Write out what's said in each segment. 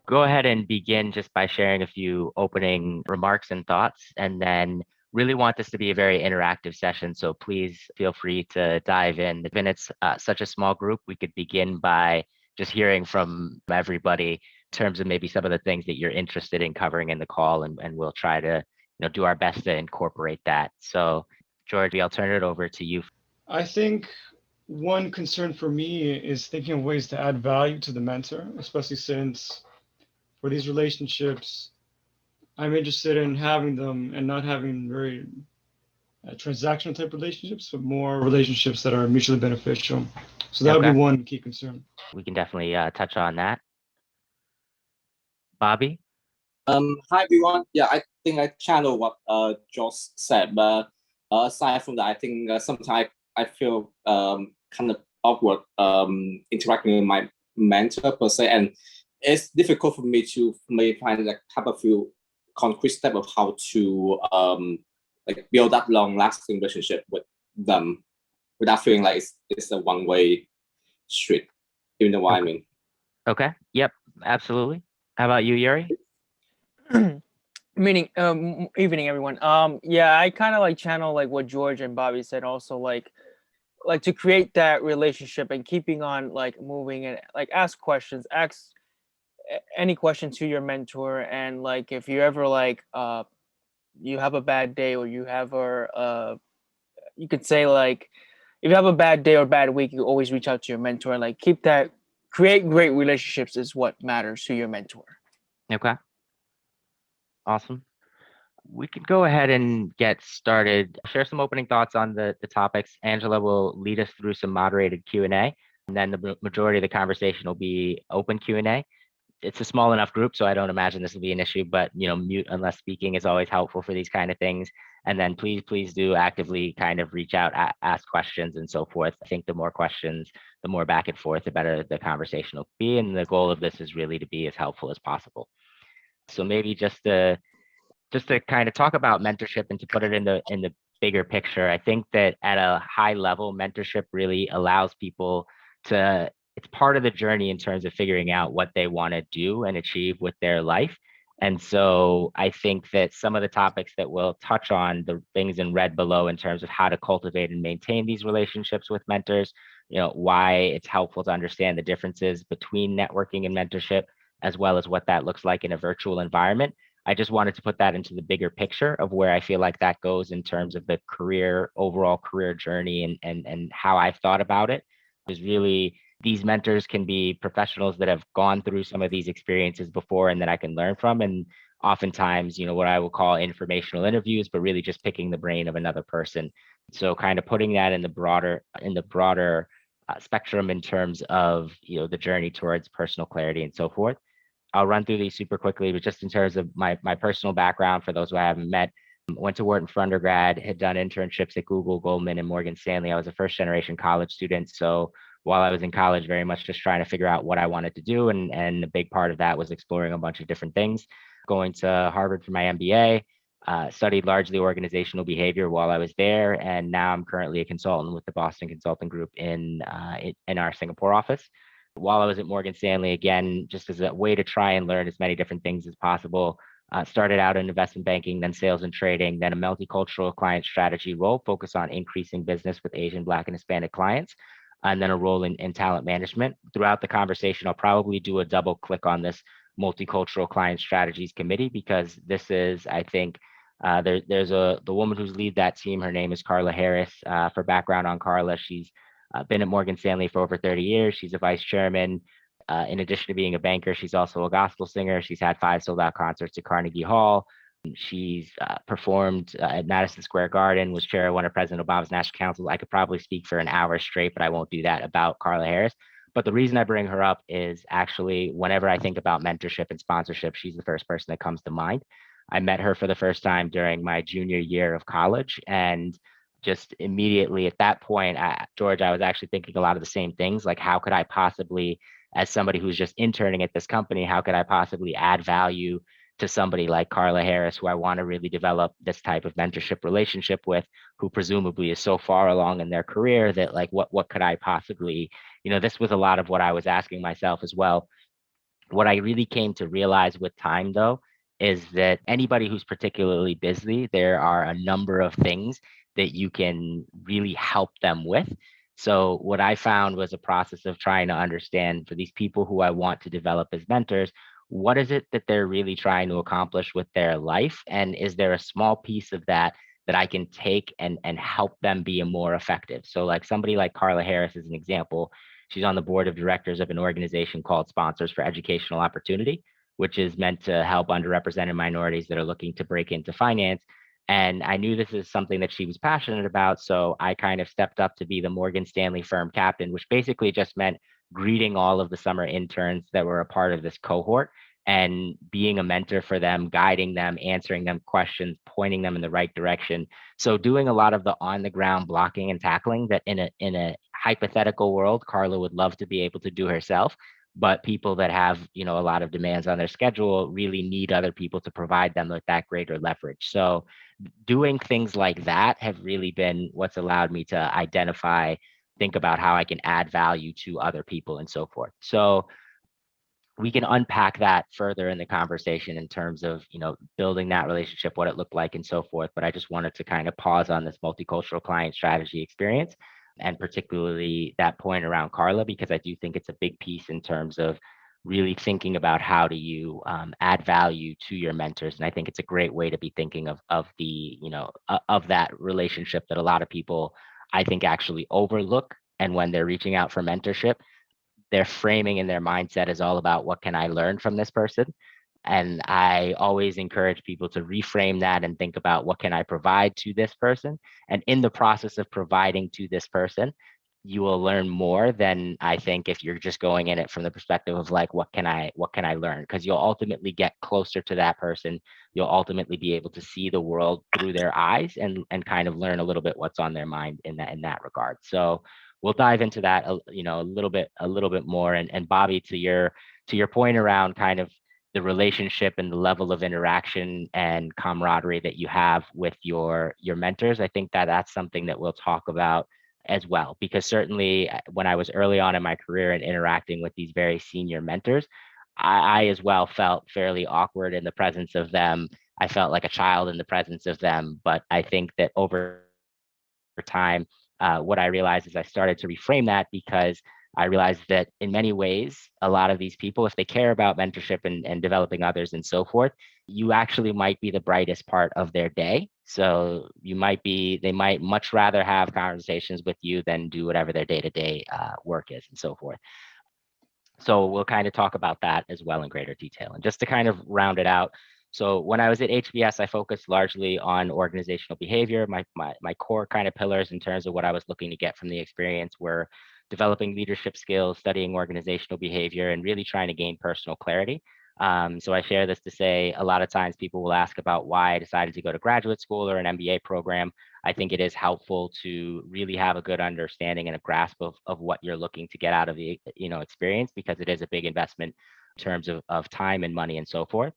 Go ahead and begin just by sharing a few opening remarks and thoughts, and then really want this to be a very interactive session. So please feel free to dive in. Given it's such a small group, we could begin by just hearing from everybody in terms of maybe some of the things that you're interested in covering in the call, and we'll try to do our best to incorporate that. So, George, I'll turn it over to you. I think one concern for me is thinking of ways to add value to the mentor, especially since for these relationships, I'm interested in having them and not having very transactional type relationships, but more relationships that are mutually beneficial. So that would be Okay, one key concern. we can definitely touch on that. Bobby? Hi everyone. Yeah, I think I channel what Josh said, but aside from that, I think sometimes I feel kind of awkward interacting with my mentor per se, and it's difficult for me to maybe find like have a few concrete step of how to like build that long lasting relationship with them without feeling like it's a one way street. You know what I Okay. mean? Okay. Yep. Absolutely. How about you, Yuri? Meaning evening everyone. Yeah, I kind of like channel like what George and Bobby said, also like to create that relationship and keeping on like moving, and like ask questions, ask any question to your mentor. And like if you ever like you have a bad day, or you have you could say like if you have a bad day or bad week, you always reach out to your mentor. Like keep that, create great relationships is what matters to your mentor. Okay. Awesome. We could go ahead and get started. Share some opening thoughts on the topics. Angela will lead us through some moderated Q&A, and then the majority of the conversation will be open Q&A. It's a small enough group, so I don't imagine this will be an issue, but mute unless speaking is always helpful for these kind of things. And then please do actively kind of reach out, ask questions and so forth. I think the more questions, the more back and forth, the better the conversation will be. And the goal of this is really to be as helpful as possible. So maybe just to kind of talk about mentorship and to put it in the bigger picture, I think that at a high level, mentorship really allows people to, it's part of the journey in terms of figuring out what they want to do and achieve with their life. And so I think that some of the topics that we'll touch on, the things in red below in terms of how to cultivate and maintain these relationships with mentors, why it's helpful to understand the differences between networking and mentorship, as well as what that looks like in a virtual environment. I just wanted to put that into the bigger picture of where I feel like that goes in terms of the overall career journey, and how I've thought about it. Is really, these mentors can be professionals that have gone through some of these experiences before and that I can learn from. And oftentimes, what I will call informational interviews, but really just picking the brain of another person. So kind of putting that in the broader spectrum in terms of the journey towards personal clarity and so forth. I'll run through these super quickly, but just in terms of my personal background, for those who I haven't met, went to Wharton for undergrad, had done internships at Google, Goldman, and Morgan Stanley. I was a first generation college student. So while I was in college, very much just trying to figure out what I wanted to do. And a big part of that was exploring a bunch of different things. Going to Harvard for my MBA, studied largely organizational behavior while I was there. And now I'm currently a consultant with the Boston Consulting Group in our Singapore office. While I was at Morgan Stanley, again, just as a way to try and learn as many different things as possible, started out in investment banking, then sales and trading, then a multicultural client strategy role focused on increasing business with Asian, Black, and Hispanic clients, and then a role in talent management. Throughout the conversation, I'll probably do a double click on this multicultural client strategies committee, because this is, I think, there's the woman who's lead that team. Her name is Carla Harris. For background on Carla, she's been at Morgan Stanley for over 30 years. She's a vice chairman. In addition to being a banker, she's also a gospel singer. She's had 5 sold out concerts at Carnegie Hall. She's performed at Madison Square Garden, was chair of one of President Obama's national councils. I could probably speak for an hour straight, but I won't do that about Carla Harris. But the reason I bring her up is actually whenever I think about mentorship and sponsorship, she's the first person that comes to mind. I met her for the first time during my junior year of college, and just immediately at that point, George, I was actually thinking a lot of the same things. Like, how could I possibly, as somebody who's just interning at this company, how could I possibly add value to somebody like Carla Harris, who I want to really develop this type of mentorship relationship with, who presumably is so far along in their career that, like, what could I possibly, this was a lot of what I was asking myself as well. What I really came to realize with time, though, is that anybody who's particularly busy, there are a number of things that you can really help them with. So, what I found was a process of trying to understand for these people who I want to develop as mentors, what is it that they're really trying to accomplish with their life? And is there a small piece of that that I can take and help them be a more effective? So, like somebody like Carla Harris is an example. She's on the board of directors of an organization called Sponsors for Educational Opportunity, which is meant to help underrepresented minorities that are looking to break into finance. And I knew this is something that she was passionate about. So I kind of stepped up to be the Morgan Stanley firm captain, which basically just meant greeting all of the summer interns that were a part of this cohort and being a mentor for them, guiding them, answering them questions, pointing them in the right direction. So doing a lot of the on the ground blocking and tackling that in a hypothetical world, Carla would love to be able to do herself. But people that have, a lot of demands on their schedule really need other people to provide them with that greater leverage. So doing things like that have really been what's allowed me to identify, think about how I can add value to other people and so forth. So we can unpack that further in the conversation in terms of building that relationship, what it looked like and so forth. But I just wanted to kind of pause on this multicultural client strategy experience, and particularly that point around Carla, because I do think it's a big piece in terms of really thinking about how do you add value to your mentors. And I think it's a great way to be thinking of the of that relationship that a lot of people, I think, actually overlook. And when they're reaching out for mentorship, their framing and their mindset is all about what can I learn from this person. And I always encourage people to reframe that and think about what can I provide to this person. And in the process of providing to this person, you will learn more than I think if you're just going in it from the perspective of like, what can I learn? Because you'll ultimately get closer to that person. You'll ultimately be able to see the world through their eyes and kind of learn a little bit what's on their mind in that regard. So we'll dive into that a little bit more. And Bobby, to your point around kind of the relationship and the level of interaction and camaraderie that you have with your mentors, I think that that's something that we'll talk about as well. Because certainly when I was early on in my career and interacting with these very senior mentors, I as well felt fairly awkward in the presence of them. I felt like a child in the presence of them. But I think that over time, what I realized is I started to reframe that, because I realized that in many ways, a lot of these people, if they care about mentorship and developing others and so forth, you actually might be the brightest part of their day. So they might much rather have conversations with you than do whatever their day-to-day work is and so forth. So we'll kind of talk about that as well in greater detail. And just to kind of round it out, so when I was at HBS, I focused largely on organizational behavior. My core kind of pillars in terms of what I was looking to get from the experience were developing leadership skills, studying organizational behavior, and really trying to gain personal clarity. So I share this to say a lot of times people will ask about why I decided to go to graduate school or an MBA program. I think it is helpful to really have a good understanding and a grasp of what you're looking to get out of the experience, because it is a big investment in terms of time and money and so forth.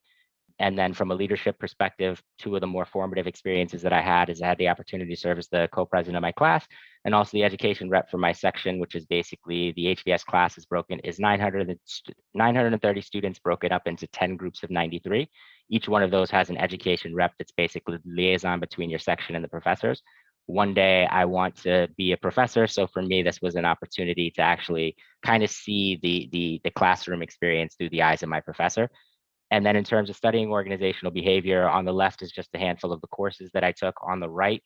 And then from a leadership perspective, two of the more formative experiences that I had is I had the opportunity to serve as the co-president of my class and also the education rep for my section, which is basically the HBS class is 930 students broken up into 10 groups of 93. Each one of those has an education rep that's basically the liaison between your section and the professors. One day I want to be a professor. So for me, this was an opportunity to actually kind of see the classroom experience through the eyes of my professor. And then in terms of studying organizational behavior, on the left is just a handful of the courses that I took. On the right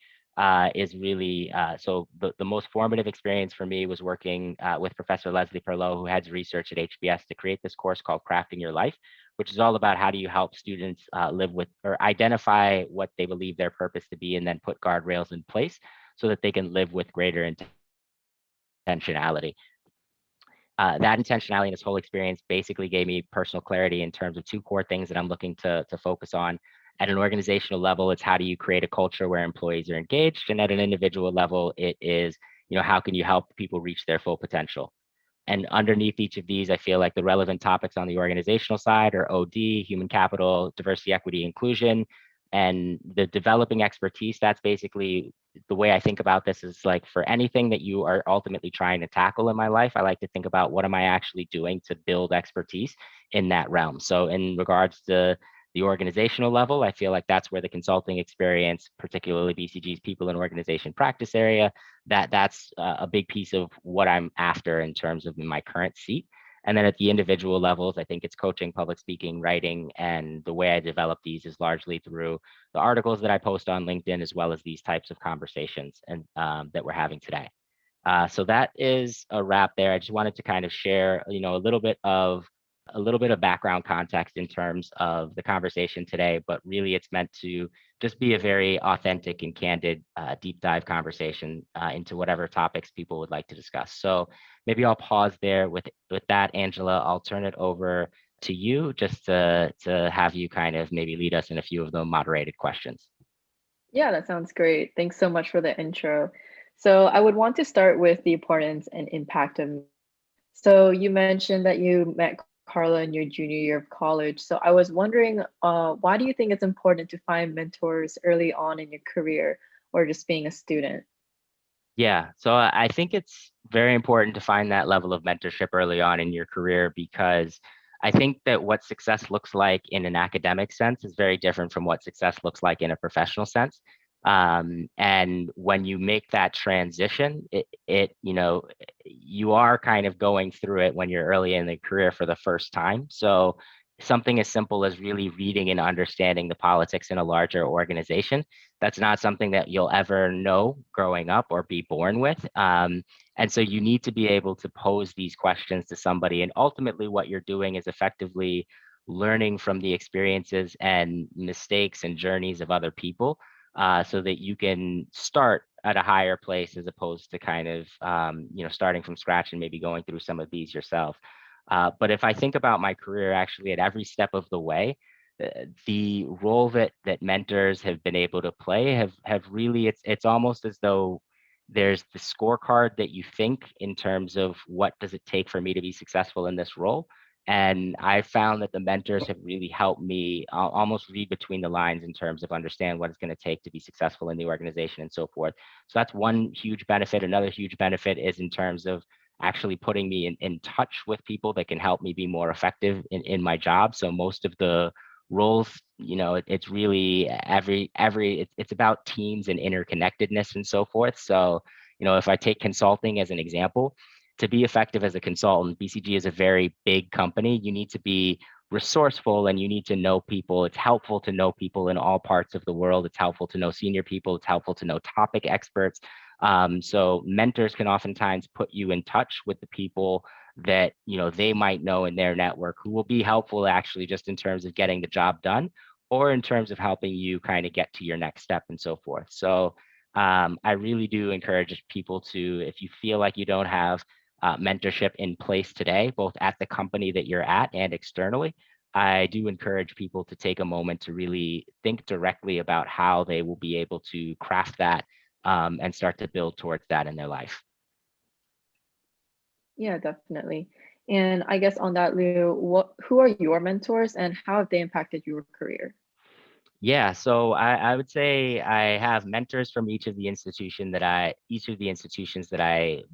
is really, so the most formative experience for me was working with Professor Leslie Perlow, who heads research at HBS, to create this course called Crafting Your Life, which is all about how do you help students live with or identify what they believe their purpose to be, and then put guardrails in place so that they can live with greater intentionality. That intentionality in this whole experience basically gave me personal clarity in terms of two core things that I'm looking to focus on. At an organizational level, it's how do you create a culture where employees are engaged? And at an individual level, it is, how can you help people reach their full potential? And underneath each of these, I feel like the relevant topics on the organizational side are OD, human capital, diversity, equity, inclusion. and the developing expertise, that's basically the way I think about this is like for anything that you are ultimately trying to tackle in my life, I like to think about what am I actually doing to build expertise in that realm. So in regards to the organizational level, I feel like that's where the consulting experience, particularly BCG's people and organization practice area, that's a big piece of what I'm after in terms of my current seat. And then at the individual levels, I think it's coaching, public speaking, writing, and the way I develop these is largely through the articles that I post on LinkedIn, as well as these types of conversations and that we're having today. So that is a wrap there. I just wanted to kind of share, a little bit of background context in terms of the conversation today, but really it's meant to just be a very authentic and candid deep dive conversation into whatever topics people would like to discuss. So maybe I'll pause there with that, Angela. I'll turn it over to you just to have you kind of maybe lead us in a few of the moderated questions. Yeah, that sounds great. Thanks so much for the intro. So I would want to start with the importance and impact of. So you mentioned that you met Carla in your junior year of college. So I was wondering, why do you think it's important to find mentors early on in your career or just being a student? Yeah, so I think it's very important to find that level of mentorship early on in your career because I think that what success looks like in an academic sense is very different from what success looks like in a professional sense. And when you make that transition, you are kind of going through it when you're early in the career for the first time. So something as simple as really reading and understanding the politics in a larger organization, that's not something that you'll ever know growing up or be born with. And so you need to be able to pose these questions to somebody. And ultimately, what you're doing is effectively learning from the experiences and mistakes and journeys of other people so that you can start at a higher place as opposed to kind of, starting from scratch and maybe going through some of these yourself. But if I think about my career, actually, at every step of the way, the role that mentors have been able to play have really it's almost as though there's the scorecard that you think in terms of what does it take for me to be successful in this role. And I found that the mentors have really helped me almost read between the lines in terms of understand what it's going to take to be successful in the organization and so forth. So that's one huge benefit. Another huge benefit is in terms of actually putting me in touch with people that can help me be more effective in my job. So most of the roles, it's really it's about teams and interconnectedness and so forth. So, if I take consulting as an example, to be effective as a consultant, BCG is a very big company. You need to be resourceful and you need to know people. It's helpful to know people in all parts of the world. It's helpful to know senior people. It's helpful to know topic experts. So mentors can oftentimes put you in touch with the people that they might know in their network who will be helpful actually just in terms of getting the job done or in terms of helping you kind of get to your next step and so forth. So I really do encourage people to, if you feel like you don't have mentorship in place today, both at the company that you're at and externally, I do encourage people to take a moment to really think directly about how they will be able to craft that and start to build towards that in their life. Yeah, definitely. And I guess on that, Lou, who are your mentors and how have they impacted your career? Yeah, so I would say I have mentors from each of the institutions that I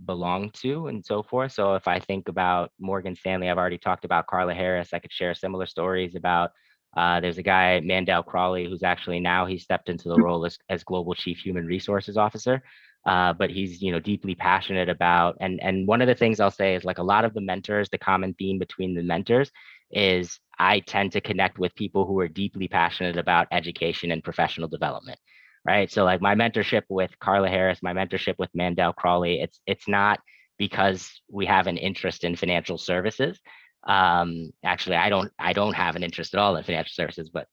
belong to and so forth. So if I think about Morgan Stanley, I've already talked about Carla Harris. I could share similar stories about there's a guy, Mandel Crawley, who's actually now he stepped into the role as Global Chief Human Resources Officer. But he's deeply passionate about and one of the things I'll say is like a lot of the mentors, the common theme between the mentors is I tend to connect with people who are deeply passionate about education and professional development, right? So like my mentorship with Carla Harris, my mentorship with Mandel Crawley, it's not because we have an interest in financial services. Actually, I don't have an interest at all in financial services, but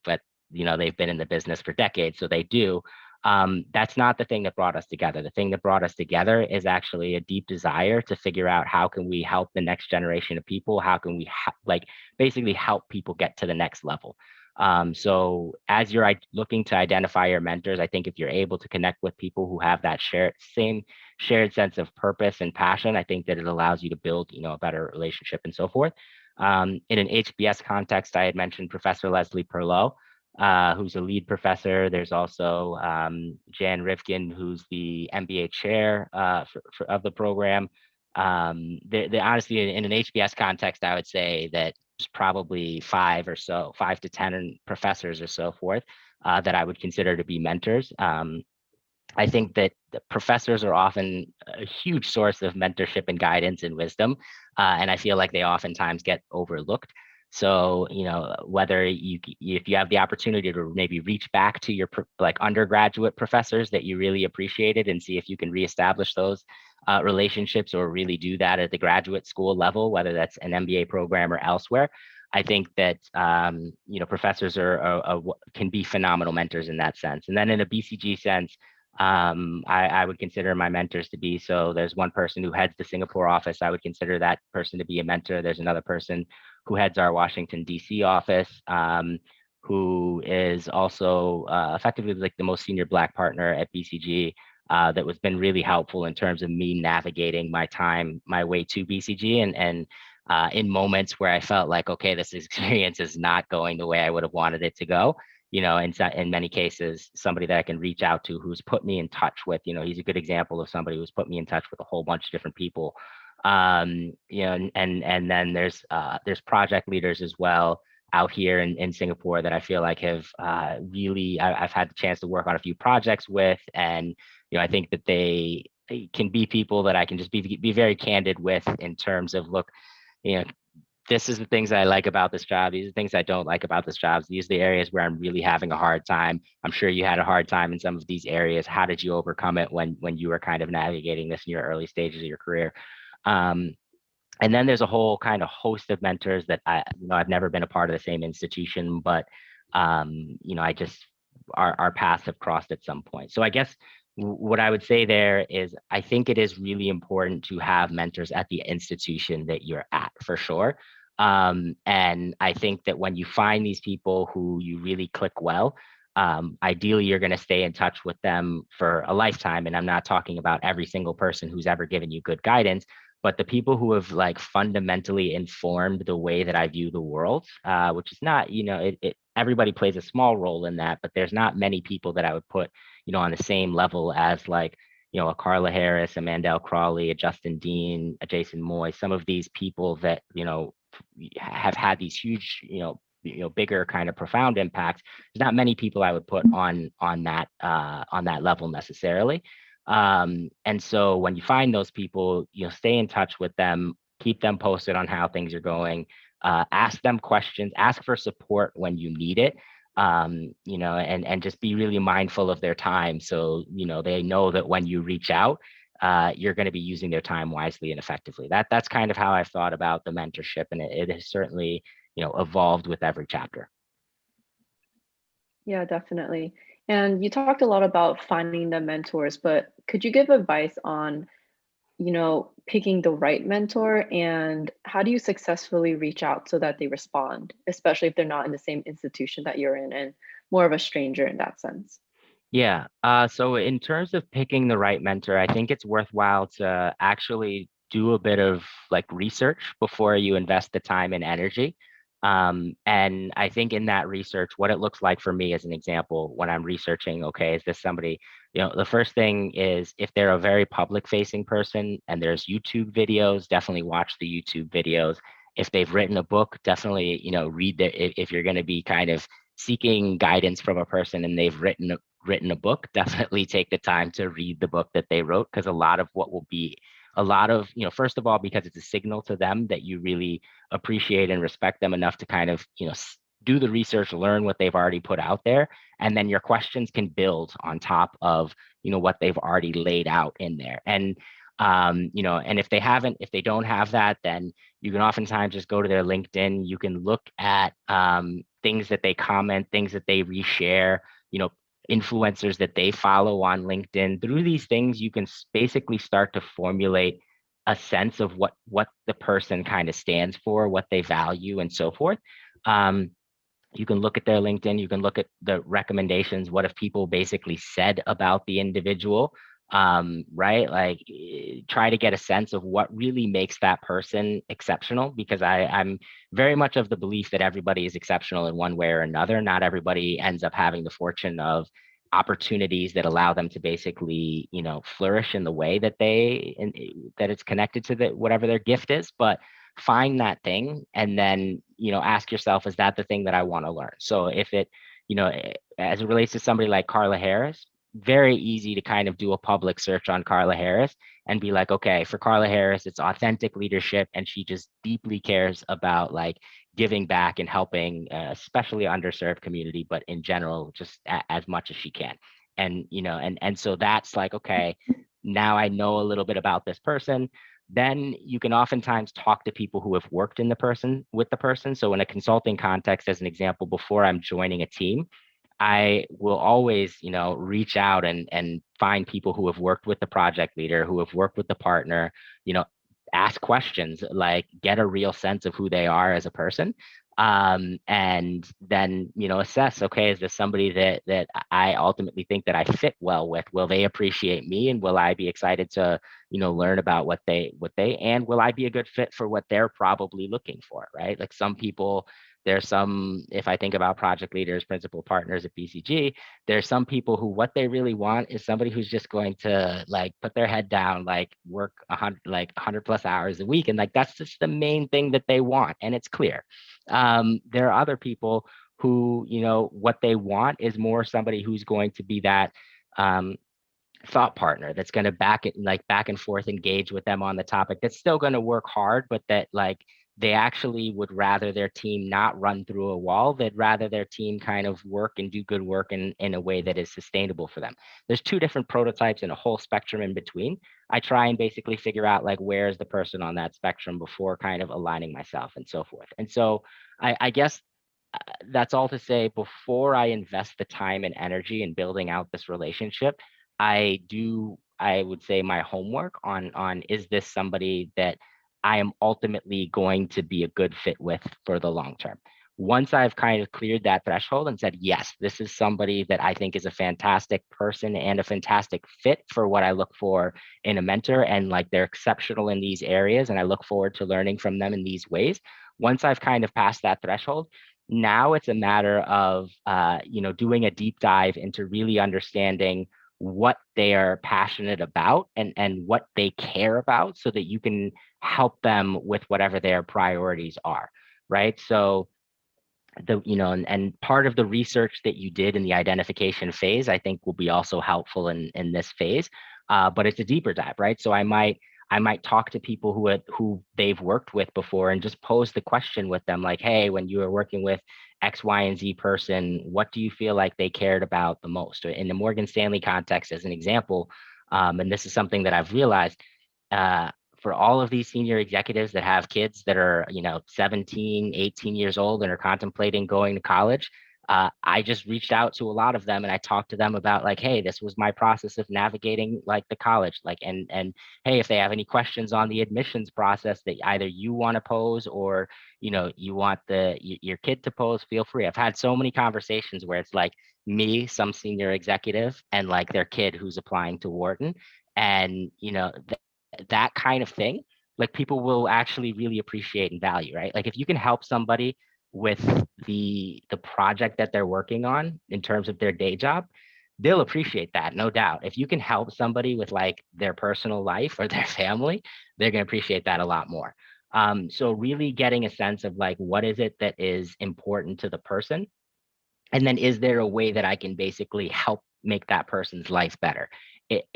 they've been in the business for decades, so they do. That's not the thing that brought us together. The thing that brought us together is actually a deep desire to figure out how can we help the next generation of people? How can we basically help people get to the next level? So as you're looking to identify your mentors, I think if you're able to connect with people who have that same shared sense of purpose and passion, I think that it allows you to build, a better relationship and so forth. In an HBS context, I had mentioned Professor Leslie Perlow. who's a lead professor. There's also Jan Rivkin, who's the MBA chair of the program. Honestly, in an HBS context, I would say that there's probably 5 to 10 professors or so forth that I would consider to be mentors. I think that the professors are often a huge source of mentorship and guidance and wisdom, and I feel like they oftentimes get overlooked. So, whether if you have the opportunity to maybe reach back to your like undergraduate professors that you really appreciated and see if you can reestablish those relationships, or really do that at the graduate school level, whether that's an MBA program or elsewhere. I think that professors can be phenomenal mentors in that sense. And then in a BCG sense, I would consider my mentors to be, so there's one person who heads the Singapore office. I would consider that person to be a mentor. There's another person who heads our Washington, DC office, who is also effectively like the most senior Black partner at BCG. That was been really helpful in terms of me navigating my way to BCG, and in moments where I felt like, okay, this experience is not going the way I would have wanted it to go. In many cases, somebody that I can reach out to who's put me in touch with, he's a good example of somebody who's put me in touch with a whole bunch of different people. And then there's project leaders as well out here in Singapore that I feel like have I've had the chance to work on a few projects with, and I think that they can be people that I can just be very candid with in terms of, look, this is the things I like about this job. These are the things I don't like about this job. These are the areas where I'm really having a hard time. I'm sure you had a hard time in some of these areas. How did you overcome it when you were kind of navigating this in your early stages of your career? And then there's a whole kind of host of mentors that I've never been a part of the same institution, but I just our paths have crossed at some point. So I guess what I would say there is, I think it is really important to have mentors at the institution that you're at, for sure. And I think that when you find these people who you really click well, ideally you're going to stay in touch with them for a lifetime. And I'm not talking about every single person who's ever given you good guidance, but the people who have like fundamentally informed the way that I view the world, which is not, everybody plays a small role in that, but there's not many people that I would put, on the same level as like, a Carla Harris, a Mandel Crawley, a Justin Dean, a Jason Moy, some of these people that, have had these huge, bigger kind of profound impacts. There's not many people I would put on that level necessarily. And so when you find those people, stay in touch with them, keep them posted on how things are going, ask them questions, ask for support when you need it, and just be really mindful of their time. So, they know that when you reach out, you're going to be using their time wisely and effectively. That's kind of how I've thought about the mentorship, and it has certainly, evolved with every chapter. Yeah, definitely. And you talked a lot about finding the mentors, but could you give advice on, picking the right mentor, and how do you successfully reach out so that they respond, especially if they're not in the same institution that you're in and more of a stranger in that sense? Yeah. So in terms of picking the right mentor, I think it's worthwhile to actually do a bit of like research before you invest the time and energy. And I think in that research, what it looks like for me as an example, when I'm researching, okay, is this somebody, the first thing is, if they're a very public facing person and there's YouTube videos, definitely watch the YouTube videos. If they've written a book, definitely, read if you're going to be kind of seeking guidance from a person and they've written a book, definitely take the time to read the book that they wrote, because a lot of what will be first of all, because it's a signal to them that you really appreciate and respect them enough to kind of, do the research, learn what they've already put out there, and then your questions can build on top of, what they've already laid out in there. And and if they don't have that, then you can oftentimes just go to their LinkedIn. You can look at things that they comment, things that they reshare, influencers that they follow on LinkedIn. Through these things, you can basically start to formulate a sense of what the person kind of stands for, what they value, and so forth. You can look at their LinkedIn, you can look at the recommendations. What have people basically said about the individual? right? Like try to get a sense of what really makes that person exceptional, because I'm very much of the belief that everybody is exceptional in one way or another. Not everybody ends up having the fortune of opportunities that allow them to basically, flourish in the way that that it's connected to whatever their gift is. But find that thing and then, ask yourself, is that the thing that I want to learn? So if it, as it relates to somebody like Carla Harris, very easy to kind of do a public search on Carla Harris and be like, okay, for Carla Harris, it's authentic leadership, and she just deeply cares about like giving back and helping, especially underserved community, but in general, just as much as she can. And and so that's like, okay, now I know a little bit about this person. Then you can oftentimes talk to people who have worked in the person with the person. So in a consulting context, as an example, before I'm joining a team, I will always, reach out and find people who have worked with the project leader, who have worked with the partner, ask questions, like get a real sense of who they are as a person. And then, assess, okay, is this somebody that I ultimately think that I fit well with? Will they appreciate me, and will I be excited to, learn about and will I be a good fit for what they're probably looking for, right? Like some people, there's some, if I think about project leaders, principal partners at BCG, there's some people who what they really want is somebody who's just going to like put their head down, like work 100 plus hours a week. And like, that's just the main thing that they want. And it's clear. There are other people who, what they want is more somebody who's going to be that, thought partner that's going to back and forth engage with them on the topic, that's still going to work hard, but that like they actually would rather their team not run through a wall. They'd rather their team kind of work and do good work in a way that is sustainable for them. There's two different prototypes and a whole spectrum in between. I try and basically figure out like where's the person on that spectrum before kind of aligning myself and so forth. And so I guess that's all to say, before I invest the time and energy in building out this relationship, I would say my homework on is this somebody that I am ultimately going to be a good fit with for the long term. Once I've kind of cleared that threshold and said, yes, this is somebody that I think is a fantastic person and a fantastic fit for what I look for in a mentor, and like they're exceptional in these areas, and I look forward to learning from them in these ways. Once I've kind of passed that threshold, now it's a matter of doing a deep dive into really understanding what they are passionate about and what they care about, so that you can help them with whatever their priorities are, right? So and part of the research that you did in the identification phase, I think will be also helpful in this phase. But it's a deeper dive, right? So I might talk to people who they've worked with before and just pose the question with them, like, hey, when you were working with X, Y, and Z person, what do you feel like they cared about the most? In the Morgan Stanley context, as an example, and this is something that I've realized, uh, for all of these senior executives that have kids that are 17, 18 years old and are contemplating going to college, I just reached out to a lot of them and I talked to them about like, hey, this was my process of navigating like the college, like, and hey, if they have any questions on the admissions process that either you want to pose or you want your kid to pose, feel free. I've had so many conversations where it's like me, some senior executive, and like their kid who's applying to Wharton, and that kind of thing, like people will actually really appreciate and value, right? Like if you can help somebody with the project that they're working on in terms of their day job, they'll appreciate that, no doubt. If you can help somebody with like their personal life or their family, they're going to appreciate that a lot more. So really getting a sense of like, what is it that is important to the person, and then is there a way that I can basically help make that person's life better?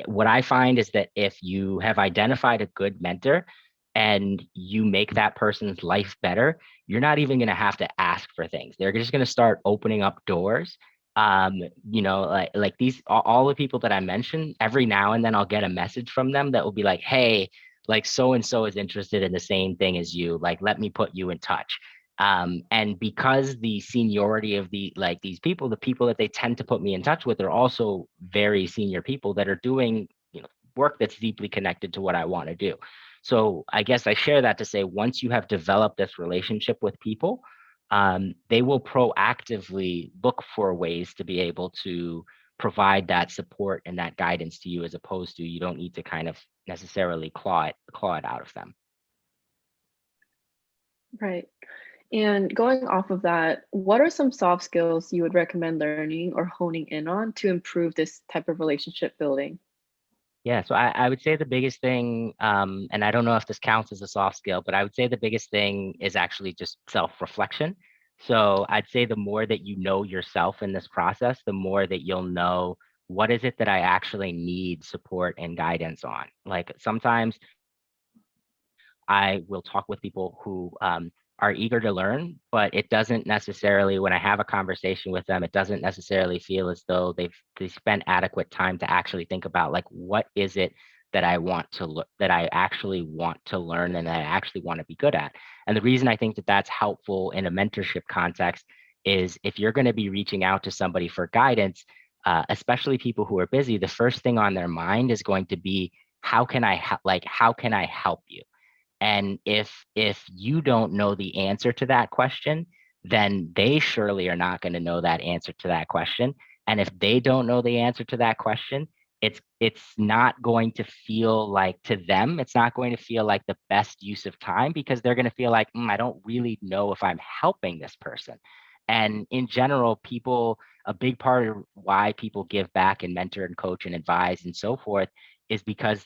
What I find is that if you have identified a good mentor and you make that person's life better, you're not even going to have to ask for things. They're just going to start opening up doors. Like these, all the people that I mentioned, every now and then I'll get a message from them that will be like, hey, like so and so is interested in the same thing as you. Like, let me put you in touch. And because the seniority of these people, the people that they tend to put me in touch with are also very senior people that are doing, work that's deeply connected to what I want to do. So I guess I share that to say, once you have developed this relationship with people, they will proactively look for ways to be able to provide that support and that guidance to you, as opposed to you don't need to kind of necessarily claw it out of them. Right. And going off of that, what are some soft skills you would recommend learning or honing in on to improve this type of relationship building? Yeah, so I would say the biggest thing, and I don't know if this counts as a soft skill, but I would say the biggest thing is actually just self-reflection. So I'd say the more that you know yourself in this process, the more that you'll know what is it that I actually need support and guidance on. Like sometimes I will talk with people who are eager to learn, but it doesn't necessarily, when I have a conversation with them, it doesn't necessarily feel as though they spent adequate time to actually think about like what is it that I want to look that I actually want to learn and that I actually want to be good at. And the reason I think that that's helpful in a mentorship context is if you're going to be reaching out to somebody for guidance, especially people who are busy, the first thing on their mind is going to be how can I help you? And if you don't know the answer to that question, then they surely are not going to know that answer to that question. And if they don't know the answer to that question, it's not going to feel like, to them, it's not going to feel like the best use of time, because they're going to feel like, I don't really know if I'm helping this person. And in general, people, a big part of why people give back and mentor and coach and advise and so forth is because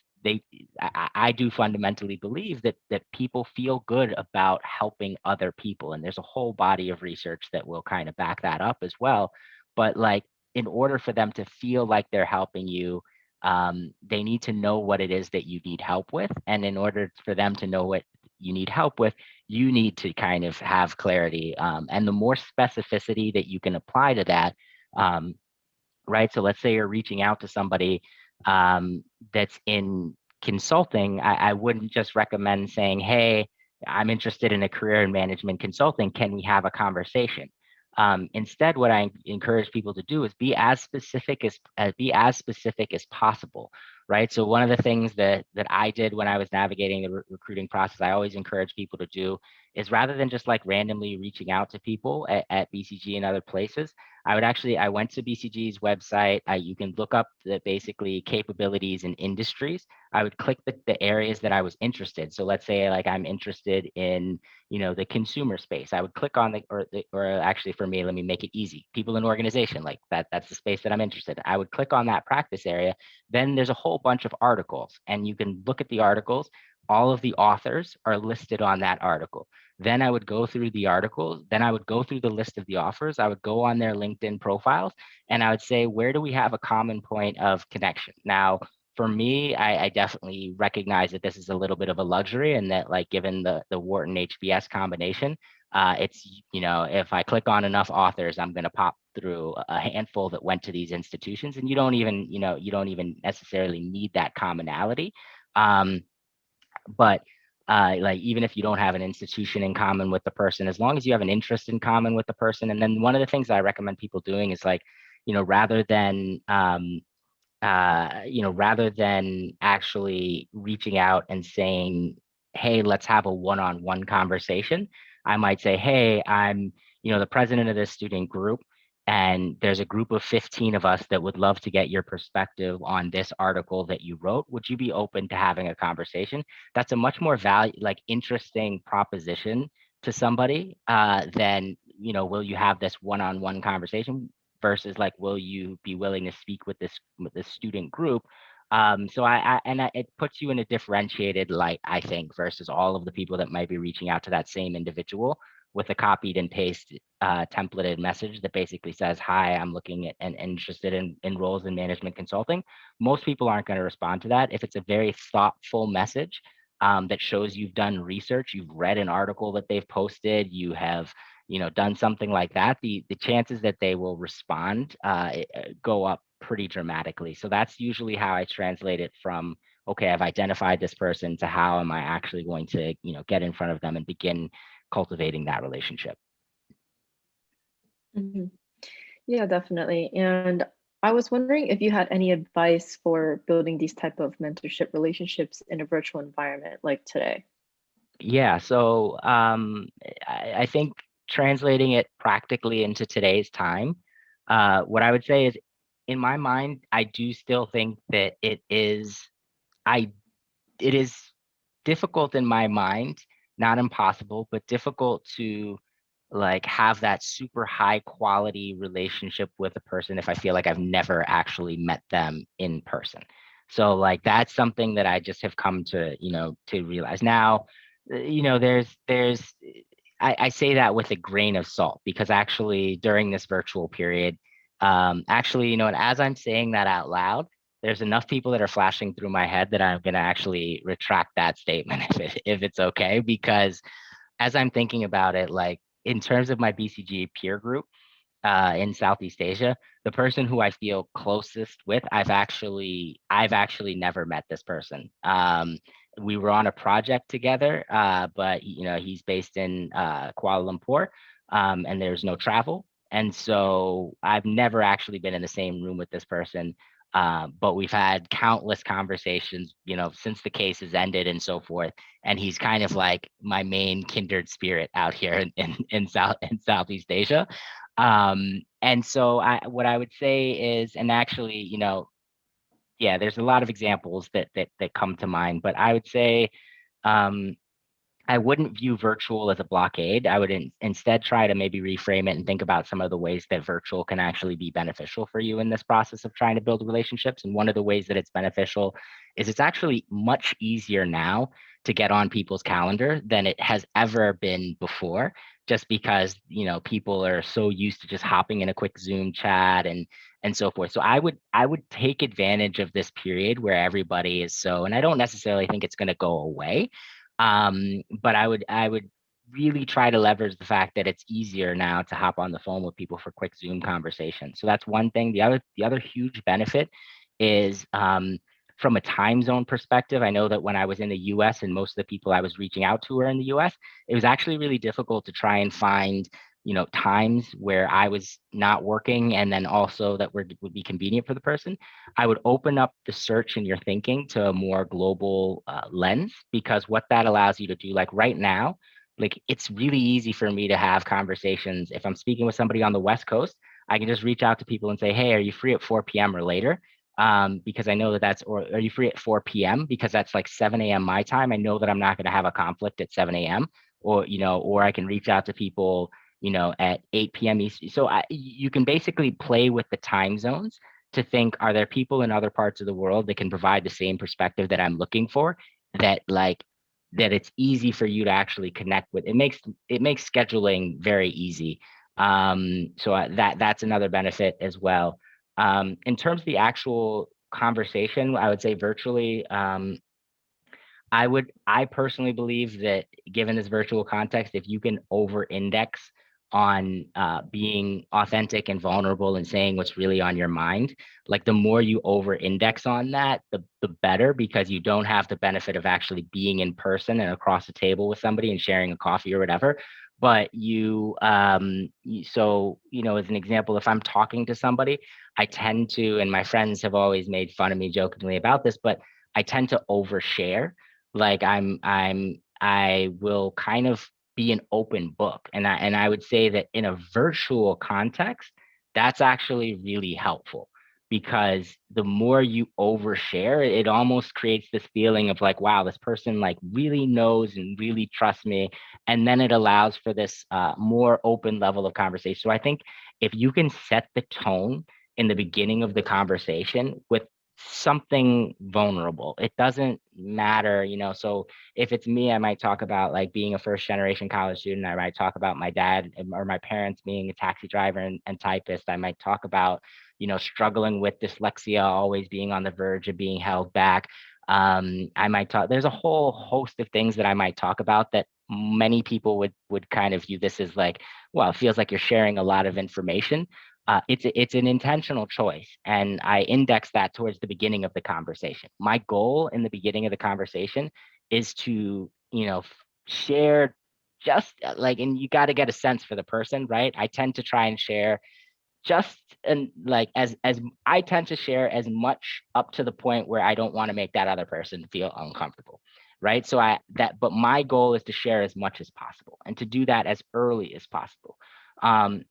I do fundamentally believe that people feel good about helping other people. And there's a whole body of research that will kind of back that up as well. But like, in order for them to feel like they're helping you, they need to know what it is that you need help with. And in order for them to know what you need help with, you need to kind of have clarity. And the more specificity that you can apply to that, um, right? So let's say you're reaching out to somebody that's in consulting. I wouldn't just recommend saying, "Hey, I'm interested in a career in management consulting. Can we have a conversation?" Instead, what I encourage people to do is be as specific as possible, right? So one of the things that I did when I was navigating the recruiting process, I always encourage people to do is, rather than just like randomly reaching out to people at BCG and other places, I went to BCG's website. You can look up the basically capabilities and industries. I would click the areas that I was interested. So let's say like I'm interested in, the consumer space. I would click on or actually for me, let me make it easy. People in organization, like that's the space that I'm interested in. I would click on that practice area. Then there's a whole bunch of articles, and you can look at the articles. All of the authors are listed on that article. Then I would go through the articles. Then I would go through the list of the offers. I would go on their LinkedIn profiles, and I would say, where do we have a common point of connection? Now, for me, I definitely recognize that this is a little bit of a luxury, and that, like, given the Wharton HBS combination, it's, if I click on enough authors, I'm going to pop through a handful that went to these institutions, and you don't even necessarily need that commonality. But like, even if you don't have an institution in common with the person, as long as you have an interest in common with the person. And then one of the things I recommend people doing is like, rather than actually reaching out and saying, "Hey, let's have a one-on-one conversation," I might say, "Hey, I'm, the president of this student group, and there's a group of 15 of us that would love to get your perspective on this article that you wrote. Would you be open to having a conversation?" That's a much more interesting proposition to somebody than, will you have this one-on-one conversation, versus like, will you be willing to speak with this student group? It puts you in a differentiated light, I think, versus all of the people that might be reaching out to that same individual with a copied and paste templated message that basically says, "Hi, I'm looking at and interested in roles in management consulting." Most people aren't going to respond to that. If it's a very thoughtful message that shows you've done research, you've read an article that they've posted, you have, done something like that, the chances that they will respond go up pretty dramatically. So that's usually how I translate it from, okay, I've identified this person, to how am I actually going to, get in front of them and begin cultivating that relationship. Mhm. Yeah, definitely. And I was wondering if you had any advice for building these type of mentorship relationships in a virtual environment like today. Yeah, so I think translating it practically into today's time, what I would say is, in my mind, I do still think that it is difficult in my mind, not impossible, but difficult to like have that super high quality relationship with a person if I feel like I've never actually met them in person. So like that's something that I just have come to, to realize now. There's I say that with a grain of salt because actually during this virtual period, actually, and as I'm saying that out loud, there's enough people that are flashing through my head that I'm going to actually retract that statement if it's okay, because as I'm thinking about it, like in terms of my BCG peer group in Southeast Asia, the person who I feel closest with, I've actually never met this person. We were on a project together, but he's based in Kuala Lumpur, and there's no travel, and so I've never actually been in the same room with this person. But we've had countless conversations, since the case has ended and so forth. And he's kind of like my main kindred spirit out here in Southeast Asia. And so what I would say is, and actually, yeah, there's a lot of examples that come to mind, but I would say, um, I wouldn't view virtual as a blockade. I would instead try to maybe reframe it and think about some of the ways that virtual can actually be beneficial for you in this process of trying to build relationships. And one of the ways that it's beneficial is it's actually much easier now to get on people's calendar than it has ever been before, just because, people are so used to just hopping in a quick Zoom chat and so forth. So I would take advantage of this period where everybody is so, and I don't necessarily think it's going to go away, but I would really try to leverage the fact that it's easier now to hop on the phone with people for quick Zoom conversations. So that's one thing. The other huge benefit is, from a time zone perspective. I know that when I was in the US and most of the people I was reaching out to were in the US, it was actually really difficult to try and find, times where I was not working and then also that would be convenient for the person. I would open up the search in your thinking to a more global lens, because what that allows you to do, like right now, like it's really easy for me to have conversations. If I'm speaking with somebody on the West Coast, I can just reach out to people and say, hey, are you free at 4 p.m. or later? Because I know or are you free at 4 p.m.? Because that's like 7 a.m. my time. I know that I'm not going to have a conflict at 7 a.m. Or I can reach out to people, at 8 p.m. East. So you can basically play with the time zones to think, are there people in other parts of the world that can provide the same perspective that I'm looking for, that it's easy for you to actually connect with. It makes scheduling very easy. So that's another benefit as well. In terms of the actual conversation, I would say virtually, I personally believe that given this virtual context, if you can over index on being authentic and vulnerable and saying what's really on your mind, like the more you over index on that, the better, because you don't have the benefit of actually being in person and across the table with somebody and sharing a coffee or whatever. But so, as an example, if I'm talking to somebody, I tend to, and my friends have always made fun of me jokingly about this, but I tend to overshare. Like I will kind of be an open book, and I would say that in a virtual context, that's actually really helpful, because the more you overshare, it almost creates this feeling of like, wow, this person like really knows and really trusts me, and then it allows for this more open level of conversation. So I think if you can set the tone in the beginning of the conversation with something vulnerable, it doesn't matter. So if it's me, I might talk about like being a first generation college student. I might talk about my dad or my parents being a taxi driver and typist. I might talk about, struggling with dyslexia, always being on the verge of being held back. I might talk, there's a whole host of things that I might talk about that many people would kind of view this as like, well, it feels like you're sharing a lot of information. It's an intentional choice, and I index that towards the beginning of the conversation. My goal in the beginning of the conversation is to, share just like, and you got to get a sense for the person, right? I tend to try and share just, and like as I tend to share as much up to the point where I don't want to make that other person feel uncomfortable, right? So but my goal is to share as much as possible and to do that as early as possible. Um,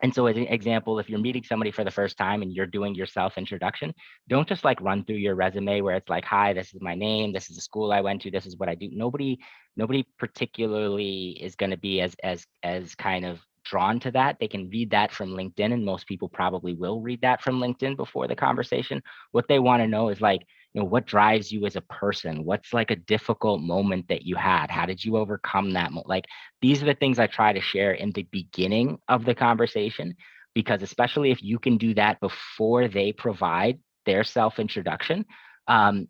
And so as an example, if you're meeting somebody for the first time and you're doing your self-introduction, don't just like run through your resume where it's like, hi, this is my name, this is the school I went to, this is what I do. Nobody particularly is going to be as kind of drawn to that. They can read that from LinkedIn, and most people probably will read that from LinkedIn before the conversation. What they want to know is like, what drives you as a person? What's like a difficult moment that you had? How did you overcome that? Like, these are the things I try to share in the beginning of the conversation, because especially if you can do that before they provide their self-introduction,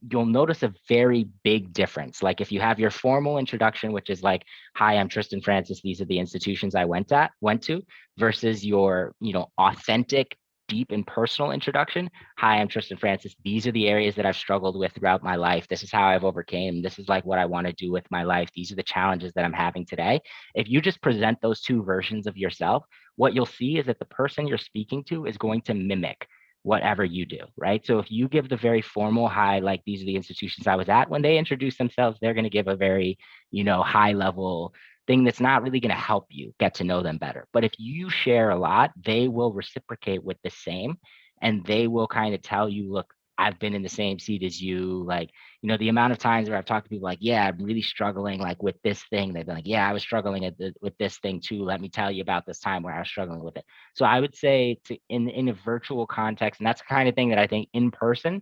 you'll notice a very big difference. Like if you have your formal introduction, which is like, hi, I'm Tristan Francis, these are the institutions I went to, versus your, authentic, deep and personal introduction. Hi, I'm Tristan Francis. These are the areas that I've struggled with throughout my life. This is how I've overcame. This is like what I want to do with my life. These are the challenges that I'm having today. If you just present those two versions of yourself, what you'll see is that the person you're speaking to is going to mimic whatever you do, right? So if you give the very formal, hi, like these are the institutions I was at, when they introduce themselves, they're going to give a very, high level thing that's not really going to help you get to know them better. But if you share a lot, they will reciprocate with the same, and they will kind of tell you, look, I've been in the same seat as you. Like, the amount of times where I've talked to people like, yeah, I'm really struggling like with this thing. They've been like, yeah, I was struggling with this thing too. Let me tell you about this time where I was struggling with it. So I would say in a virtual context, and that's the kind of thing that I think in person,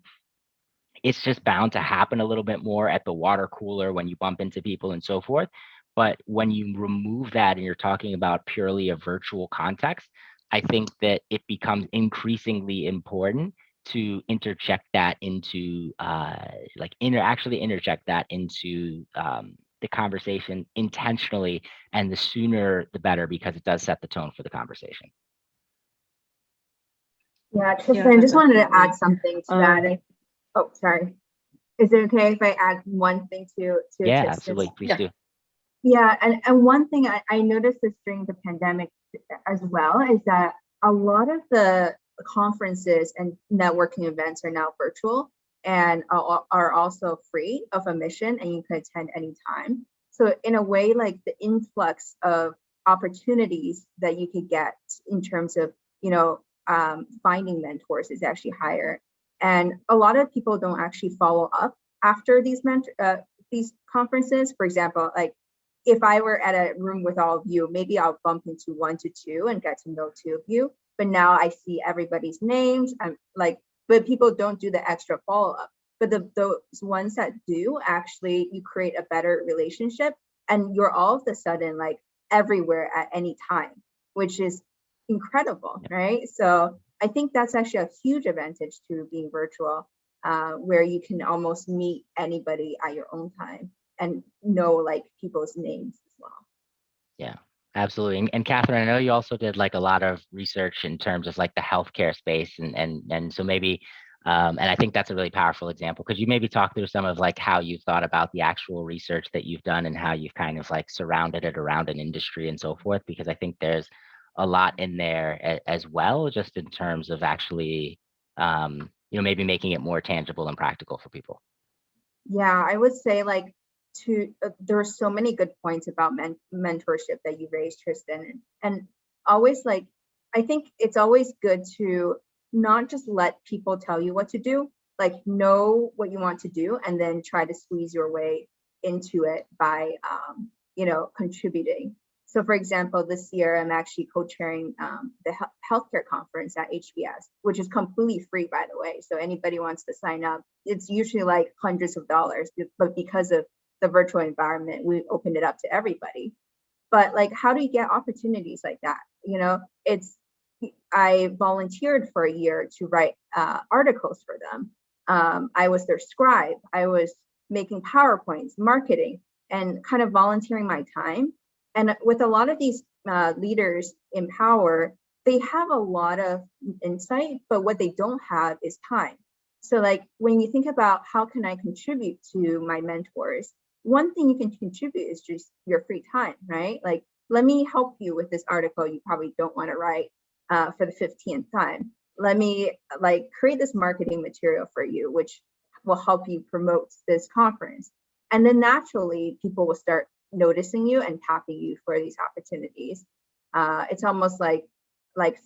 it's just bound to happen a little bit more at the water cooler when you bump into people and so forth. But when you remove that and you're talking about purely a virtual context, I think that it becomes increasingly important to interject that into actually interject that into the conversation intentionally, and the sooner the better, because it does set the tone for the conversation. Yeah, Tristan, I just wanted to add something to that. Um, Oh, sorry. Is it okay if I add one thing to Yeah, Tristan's? absolutely. Please do. Yeah, and one thing I noticed this during the pandemic as well is that a lot of the conferences and networking events are now virtual and are also free of admission, and you can attend anytime. So in a way, like the influx of opportunities that you could get in terms of, finding mentors is actually higher. And a lot of people don't actually follow up after these conferences. For example, like if I were at a room with all of you, maybe I'll bump into 1 to 2 and get to know 2 of you. But now I see everybody's names. But people don't do the extra follow up. But those ones that do, actually, you create a better relationship, and you're all of a sudden like everywhere at any time, which is incredible, right? So I think that's actually a huge advantage to being virtual, where you can almost meet anybody at your own time and know like people's names as well. Yeah, absolutely. And Catherine, I know you also did like a lot of research in terms of like the healthcare space, and so maybe, and I think that's a really powerful example. Could you maybe talk through some of like how you thought about the actual research that you've done and how you've kind of like surrounded it around an industry and so forth? Because I think there's a lot in there as well, just in terms of actually, maybe making it more tangible and practical for people. Yeah, I would say like there are so many good points about mentorship that you raised, Tristan, and always like I think it's always good to not just let people tell you what to do, like know what you want to do and then try to squeeze your way into it by contributing. So for example, this year I'm actually co-chairing the healthcare conference at HBS, which is completely free, by the way. So anybody wants to sign up, it's usually like hundreds of dollars, but because of the virtual environment, we opened it up to everybody. But like, how do you get opportunities like that? I volunteered for a year to write articles for them. I was their scribe. I was making PowerPoints, marketing, and kind of volunteering my time. And with a lot of these leaders in power, they have a lot of insight, but what they don't have is time. So like when you think about how can I contribute to my mentors, one thing you can contribute is just your free time, right? Like, let me help you with this article you probably don't want to write for the 15th time. Let me like create this marketing material for you, which will help you promote this conference. And then naturally, people will start noticing you and tapping you for these opportunities. It's almost like like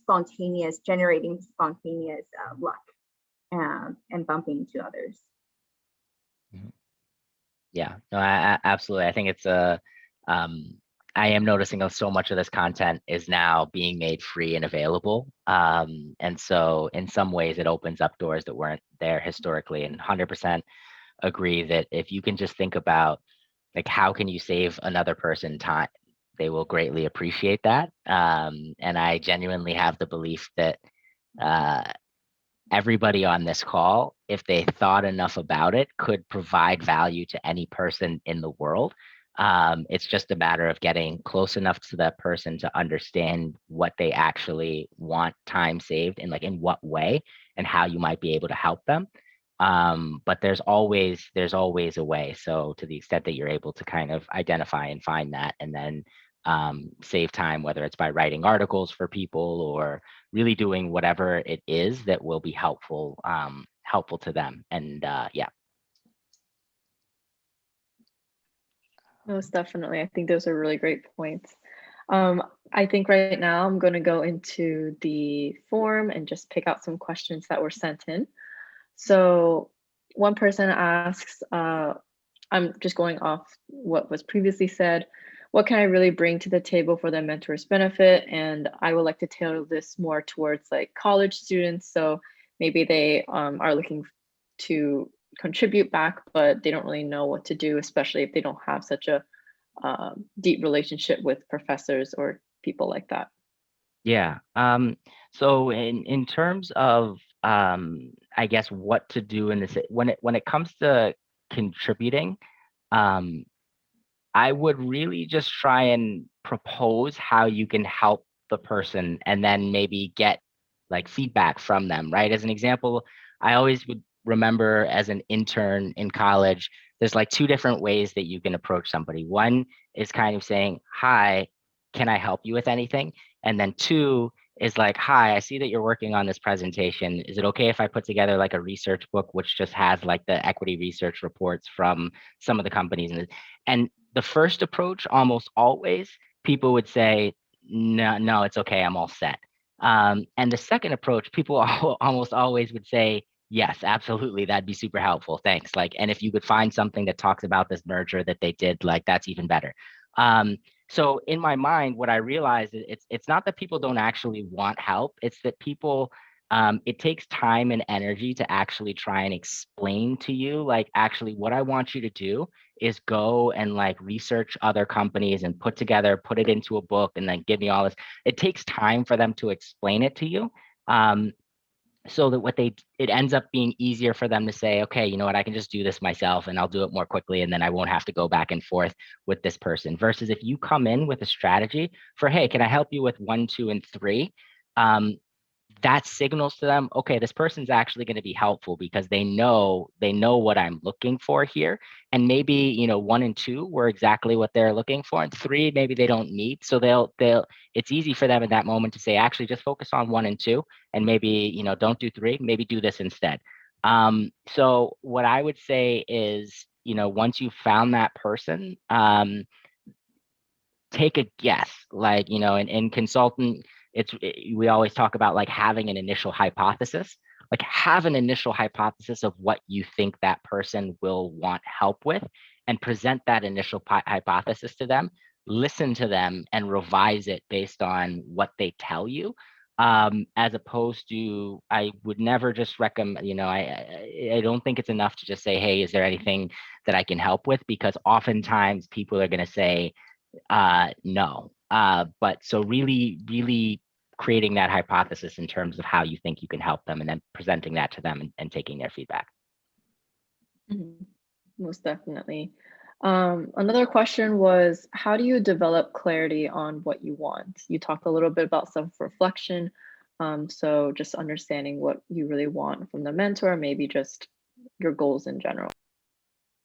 generating spontaneous luck and bumping into others. Yeah, no, absolutely. I think it's I am noticing so much of this content is now being made free and available. And so in some ways it opens up doors that weren't there historically, and 100% agree that if you can just think about like, how can you save another person time? They will greatly appreciate that. And I genuinely have the belief that everybody on this call, if they thought enough about it, could provide value to any person in the world. It's just a matter of getting close enough to that person to understand what they actually want time saved and like in what way and how you might be able to help them. But there's always a way. So to the extent that you're able to kind of identify and find that, and then save time, whether it's by writing articles for people or really doing whatever it is that will be helpful to them. And yeah. Most definitely. I think those are really great points. I think right now I'm going to go into the form and just pick out some questions that were sent in. So one person asks, I'm just going off what was previously said, what can I really bring to the table for the mentor's benefit? And I would like to tailor this more towards like college students. So maybe they are looking to contribute back, but they don't really know what to do, especially if they don't have such a deep relationship with professors or people like that. Yeah. So in terms of I guess what to do in this when it comes to contributing, I would really just try and propose how you can help the person and then maybe get like feedback from them, right? As an example, I always would remember as an intern in college, there's like two different ways that you can approach somebody. One is kind of saying, "Hi, can I help you with anything?" And then two is like, "Hi, I see that you're working on this presentation. Is it okay if I put together like a research book which just has like the equity research reports from some of the companies?" And the first approach, almost always, people would say, "No, no, it's okay. I'm all set." And the second approach, people almost always would say, "Yes, absolutely. That'd be super helpful. Thanks." Like, and if you could find something that talks about this merger that they did, like that's even better. So in my mind, what I realized is it's not that people don't actually want help. It's that people it takes time and energy to actually try and explain to you, like, actually, what I want you to do is go and like research other companies and put it into a book and then give me all this. It takes time for them to explain it to you. So that it ends up being easier for them to say, okay, you know what, I can just do this myself and I'll do it more quickly. And then I won't have to go back and forth with this person versus if you come in with a strategy for, hey, can I help you with 1, 2, and 3? That signals to them, okay, this person's actually going to be helpful because they know what I'm looking for here. And maybe, 1 and 2 were exactly what they're looking for. And 3, maybe they don't need. So it's easy for them in that moment to say, actually just focus on 1 and 2 and maybe, don't do 3, maybe do this instead. So what I would say is, once you've found that person, take a guess, like, in consultant, we always talk about like having an initial hypothesis, like have an initial hypothesis of what you think that person will want help with and present that initial hypothesis to them, listen to them and revise it based on what they tell you. As opposed to, I would never just recommend, I don't think it's enough to just say, hey, is there anything that I can help with? Because oftentimes people are going to say, no. But so really creating that hypothesis in terms of how you think you can help them and then presenting that to them and taking their feedback. Mhm. Most definitely. Another question was, how do you develop clarity on what you want? You talked a little bit about self-reflection. So just understanding what you really want from the mentor, maybe just your goals in general.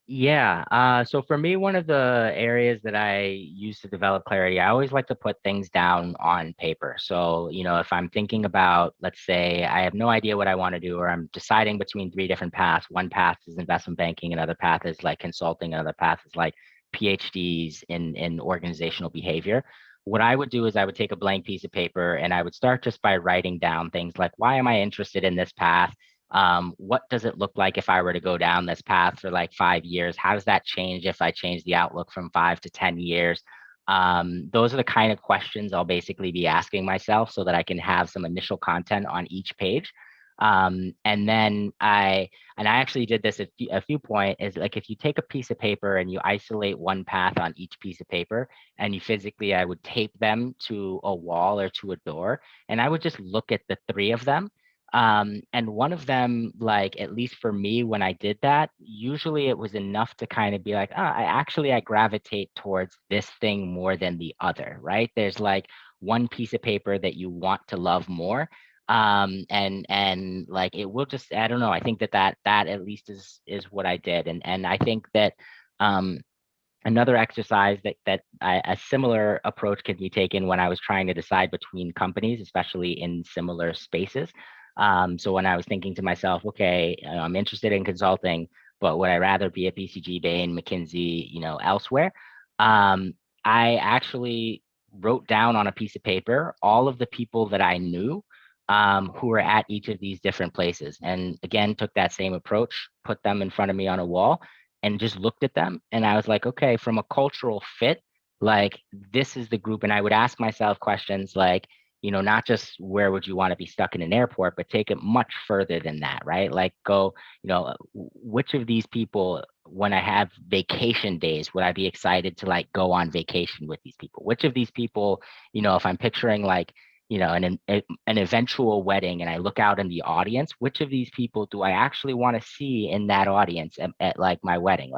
Yeah. So for me, one of the areas that I use to develop clarity, I always like to put things down on paper. So, if I'm thinking about, let's say I have no idea what I want to do, or I'm deciding between 3 different paths. One path is investment banking, another path is like consulting, another path is like PhDs in organizational behavior. what I would do is I would take a blank piece of paper and I would start just by writing down things like, why am I interested in this path? What does it look like if I were to go down this path for like 5 years? How does that change if I change the outlook from 5 to 10 years? Those are the kind of questions I'll basically be asking myself so that I can have some initial content on each page. And then I actually did this at a few points, is like, if you take a piece of paper and you isolate one path on each piece of paper, and you physically, I would tape them to a wall or to a door, and I would just look at the three of them. And one of them, like, at least for me, when I did that, usually it was enough to kind of be like, oh, I gravitate towards this thing more than the other, right? There's like one piece of paper that you want to love more. And like, it will just, I don't know, I think that at least is what I did. And I think that another exercise a similar approach can be taken when I was trying to decide between companies, especially in similar spaces. So when I was thinking to myself, okay, I'm interested in consulting, but would I rather be at BCG, Bain, McKinsey, elsewhere? I actually wrote down on a piece of paper all of the people that I knew who were at each of these different places. And again, took that same approach, put them in front of me on a wall, and just looked at them. And I was like, okay, from a cultural fit, like, this is the group. And I would ask myself questions like, not just where would you want to be stuck in an airport, but take it much further than that, right? Like, go, which of these people, when I have vacation days, would I be excited to like go on vacation with these people? Which of these people, if I'm picturing like, an eventual wedding, and I look out in the audience, which of these people do I actually want to see in that audience at like my wedding?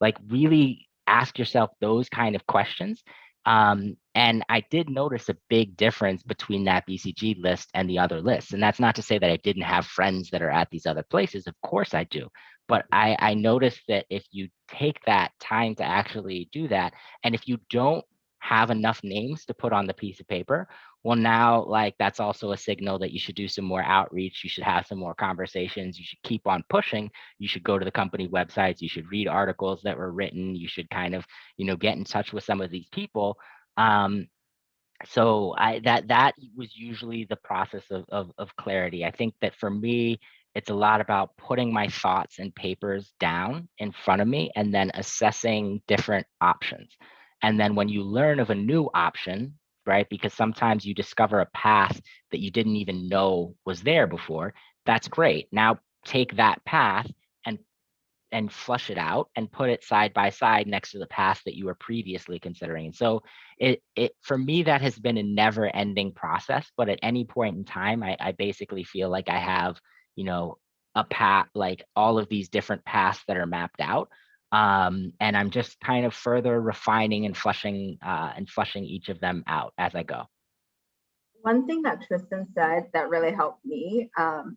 Like really ask yourself those kind of questions. And I did notice a big difference between that BCG list and the other lists. And that's not to say that I didn't have friends that are at these other places. Of course I do. But I noticed that if you take that time to actually do that, and if you don't have enough names to put on the piece of paper, well, now, like, that's also a signal that you should do some more outreach. You should have some more conversations. You should keep on pushing. You should go to the company websites. You should read articles that were written. You should kind of, get in touch with some of these people. So that was usually the process of clarity. I think that for me, it's a lot about putting my thoughts and papers down in front of me and then assessing different options. And then when you learn of a new option, right, because sometimes you discover a path that you didn't even know was there before, that's great. Now take that path and flush it out and put it side by side next to the path that you were previously considering. And so it for me, that has been a never ending process. But at any point in time, I basically feel like I have, a path, like all of these different paths that are mapped out. And I'm just kind of further refining and flushing each of them out as I go. One thing that Tristan said that really helped me,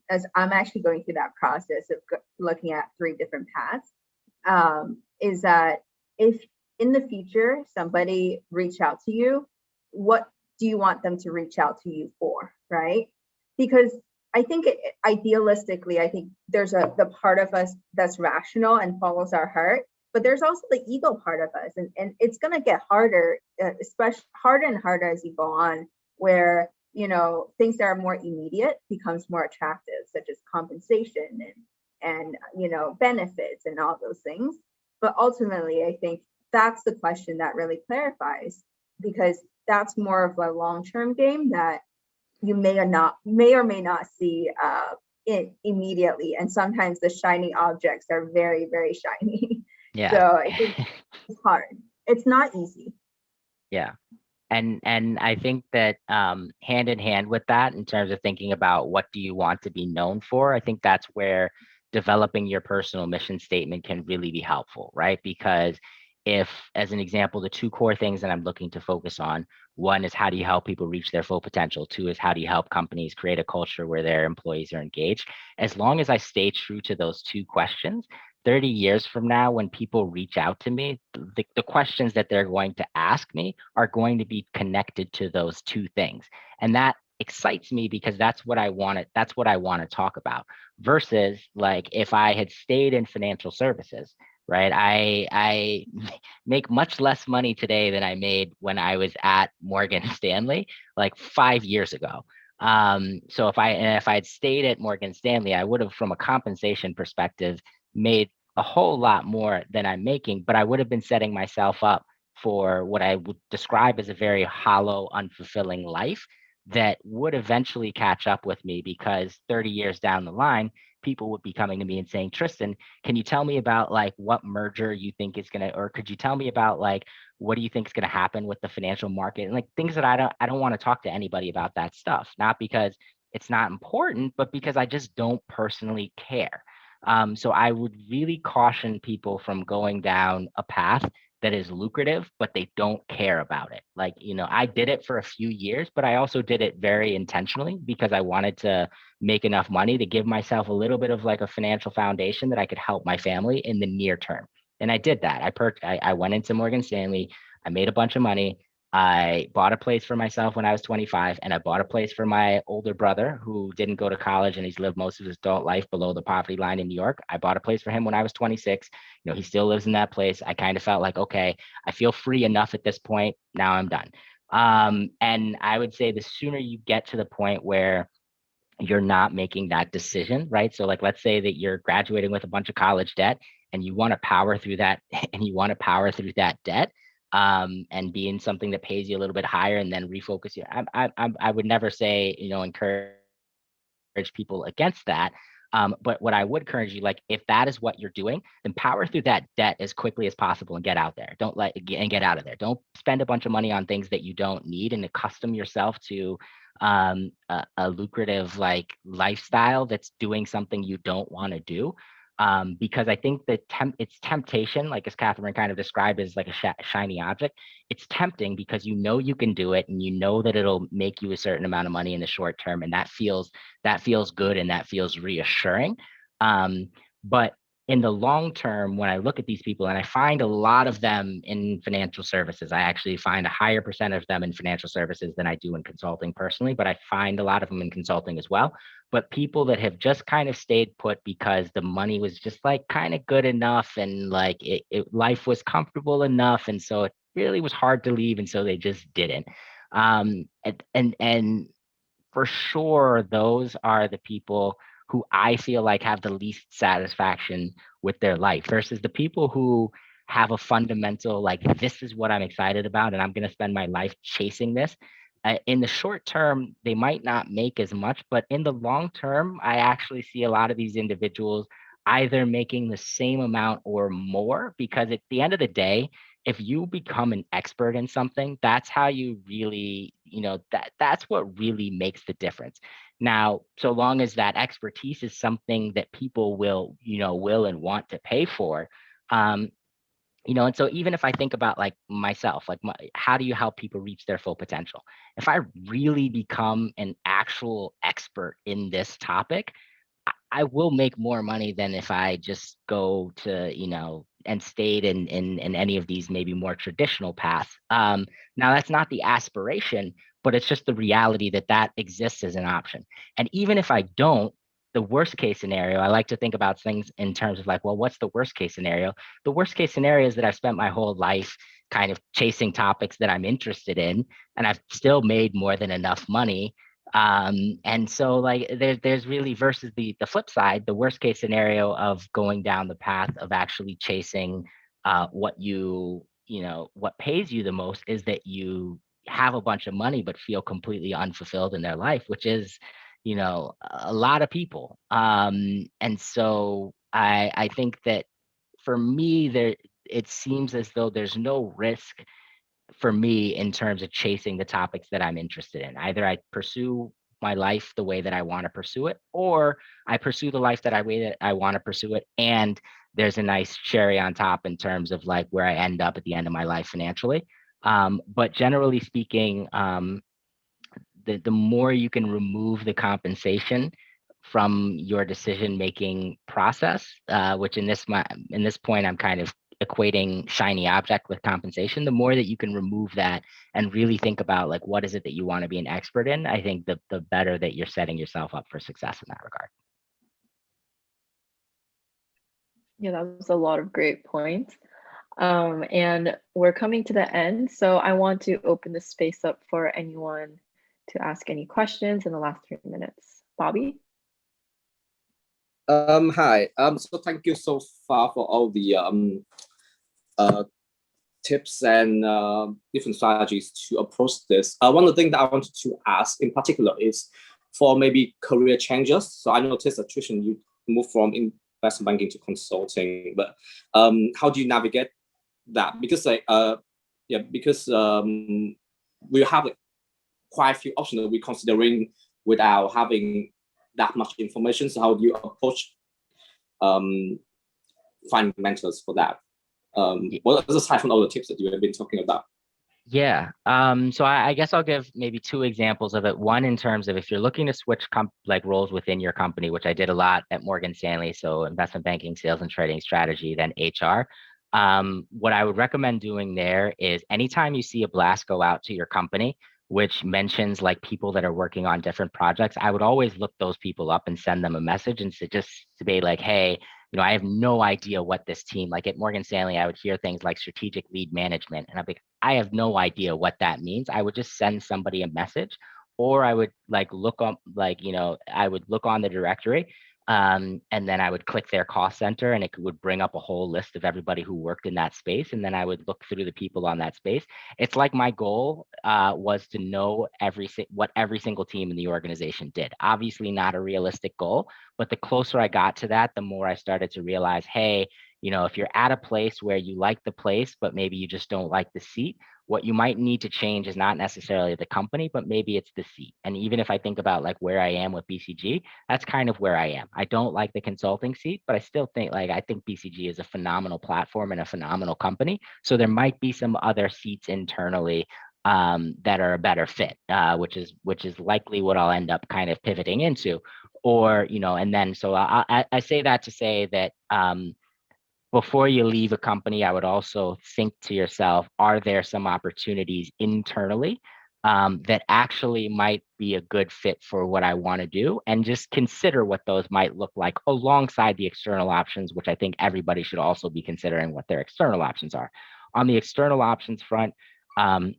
as I'm actually going through that process of looking at 3 different paths, is that if in the future somebody reach out to you, what do you want them to reach out to you for, right? Because I think idealistically, I think there's the part of us that's rational and follows our heart, but there's also the ego part of us, and it's going to get harder, especially harder and harder as you go on, where things that are more immediate becomes more attractive, such as compensation and benefits and all those things. But ultimately, I think that's the question that really clarifies, because that's more of a long-term game that you may or may not see it immediately. And sometimes the shiny objects are very, very shiny. Yeah. So I think it's hard. It's not easy. Yeah. And I think that hand in hand with that, in terms of thinking about what do you want to be known for, I think that's where developing your personal mission statement can really be helpful, right? Because if, as an example, the 2 core things that I'm looking to focus on, one is how do you help people reach their full potential? 2 is how do you help companies create a culture where their employees are engaged? As long as I stay true to those 2 questions, 30 years from now, when people reach out to me, the questions that they're going to ask me are going to be connected to those 2 things. And that excites me because that's what I want to talk about, versus like if I had stayed in financial services, right? I make much less money today than I made when I was at Morgan Stanley like 5 years ago. So if I'd stayed at Morgan Stanley, I would have, from a compensation perspective, made a whole lot more than I'm making, but I would have been setting myself up for what I would describe as a very hollow, unfulfilling life that would eventually catch up with me, because 30 years down the line, people would be coming to me and saying, Tristan, can you tell me about like what merger you think is going to, or could you tell me about like, what do you think is going to happen with the financial market, and like things that I don't want to talk to anybody about that stuff, not because it's not important, but because I just don't personally care. So I would really caution people from going down a path that is lucrative, but they don't care about it. Like, I did it for a few years, but I also did it very intentionally because I wanted to make enough money to give myself a little bit of like a financial foundation that I could help my family in the near term. And I did that. I went into Morgan Stanley, I made a bunch of money. I bought a place for myself when I was 25, and I bought a place for my older brother who didn't go to college and he's lived most of his adult life below the poverty line in New York. I bought a place for him when I was 26. He still lives in that place. I kind of felt like, okay, I feel free enough at this point. Now I'm done. And I would say the sooner you get to the point where you're not making that decision, right? So like, let's say that you're graduating with a bunch of college debt and you want to power through that and you want to power through that debt, and be in something that pays you a little bit higher and then refocus you. I would never say, encourage people against that. But what I would encourage you, like, if that is what you're doing, then power through that debt as quickly as possible and get out there. Get out of there. Don't spend a bunch of money on things that you don't need, and accustom yourself to a lucrative like lifestyle that's doing something you don't want to do. Because I think that it's temptation, like as Catherine kind of described, as like a shiny object. It's tempting because you can do it, and that it'll make you a certain amount of money in the short term, and that feels good and that feels reassuring. But in the long term, when I look at these people, and I find a lot of them in financial services, I actually find a higher percent of them in financial services than I do in consulting personally, but I find a lot of them in consulting as well. But people that have just kind of stayed put because the money was just like kind of good enough, and like life was comfortable enough. And so it really was hard to leave. And so they just didn't. And for sure, those are the people who I feel like have the least satisfaction with their life versus the people who have a fundamental, like, this is what I'm excited about, and I'm going to spend my life chasing this. In the short term, they might not make as much, but in the long term, I actually see a lot of these individuals either making the same amount or more, because at the end of the day, if you become an expert in something, that's how you really, that's what really makes the difference. Now, so long as that expertise is something that people will and want to pay for, um, and so even if I think about like myself, like how do you help people reach their full potential? If I really become an actual expert in this topic, I will make more money than if I just go to, and stayed in any of these maybe more traditional paths. Now that's not the aspiration, but it's just the reality that that exists as an option. And even if I don't, the worst case scenario, I like to think about things in terms of like, well, what's the worst case scenario? The worst case scenario is that I've spent my whole life kind of chasing topics that I'm interested in, and I've still made more than enough money. And so like there's really, versus the flip side, the worst case scenario of going down the path of actually chasing what pays you the most, is that you have a bunch of money but feel completely unfulfilled in their life, which is a lot of people. And so I think that for me, there it seems as though there's no risk for me in terms of chasing the topics that I'm interested in. Either I pursue my life the way that I want to pursue it, or I pursue the life that I want to pursue it. And there's a nice cherry on top in terms of like where I end up at the end of my life financially. But generally speaking, the more you can remove the compensation from your decision making process, which in this point I'm kind of equating shiny object with compensation, the more that you can remove that and really think about like what is it that you want to be an expert in, I think the better that you're setting yourself up for success in that regard. Yeah, that was a lot of great points. And we're coming to the end, so I want to open the space up for anyone to ask any questions in the last 3 minutes. Bobby? Hi. So thank you so far for all the uh, tips and different strategies to approach this. One of the things that I wanted to ask in particular is for maybe career changes. So I noticed attrition, you move from investment banking to consulting, but how do you navigate that? Because because we have quite a few options that we're considering without having that much information. So how do you approach um, finding mentors for that? What are aside from all the tips that you have been talking about? Yeah. So I guess I'll give maybe two examples of it. One, in terms of if you're looking to switch like roles within your company, which I did a lot at Morgan Stanley. So investment banking, sales and trading strategy, then HR. What I would recommend doing there is anytime you see a blast go out to your company, which mentions like people that are working on different projects, I would always look those people up and send them a message and just to be like, hey, I have no idea what this team, like at Morgan Stanley, I would hear things like strategic lead management. And I'd be like, I have no idea what that means. I would just send somebody a message, or I would like look up, like, I would look on the directory, and then I would click their cost center and it would bring up a whole list of everybody who worked in that space. And then I would look through the people on that space. It's like my goal was to know what every single team in the organization did. Obviously not a realistic goal, but the closer I got to that, the more I started to realize, hey, if you're at a place where you like the place, but maybe you just don't like the seat, what you might need to change is not necessarily the company, but maybe it's the seat. And even if I think about like where I am with BCG, that's kind of where I am. I don't like the consulting seat, but I still think I think BCG is a phenomenal platform and a phenomenal company. So there might be some other seats internally that are a better fit, which is likely what I'll end up kind of pivoting into. Or, and then so I say that to say that before you leave a company, I would also think to yourself, are there some opportunities internally that actually might be a good fit for what I want to do? And just consider what those might look like alongside the external options, which I think everybody should also be considering what their external options are. On the external options front, I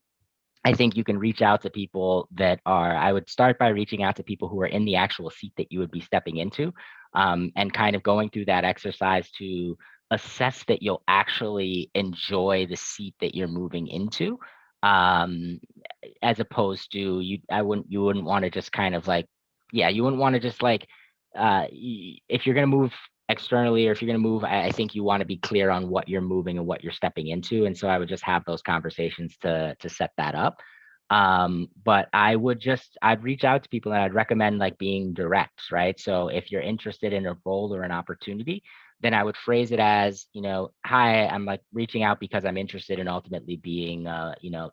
think you can reach out to people I would start by reaching out to people who are in the actual seat that you would be stepping into, and kind of going through that exercise to assess that you'll actually enjoy the seat that you're moving into, as opposed to you wouldn't want to just kind of like, yeah, you wouldn't want to just like, if you're going to move externally, or if you're going to move, I think you want to be clear on what you're moving and what you're stepping into. And so I would just have those conversations to set that up. But I'd reach out to people, and I'd recommend like being direct, right? So if you're interested in a role or an opportunity, then I would phrase it as, hi, I'm like reaching out because I'm interested in ultimately being,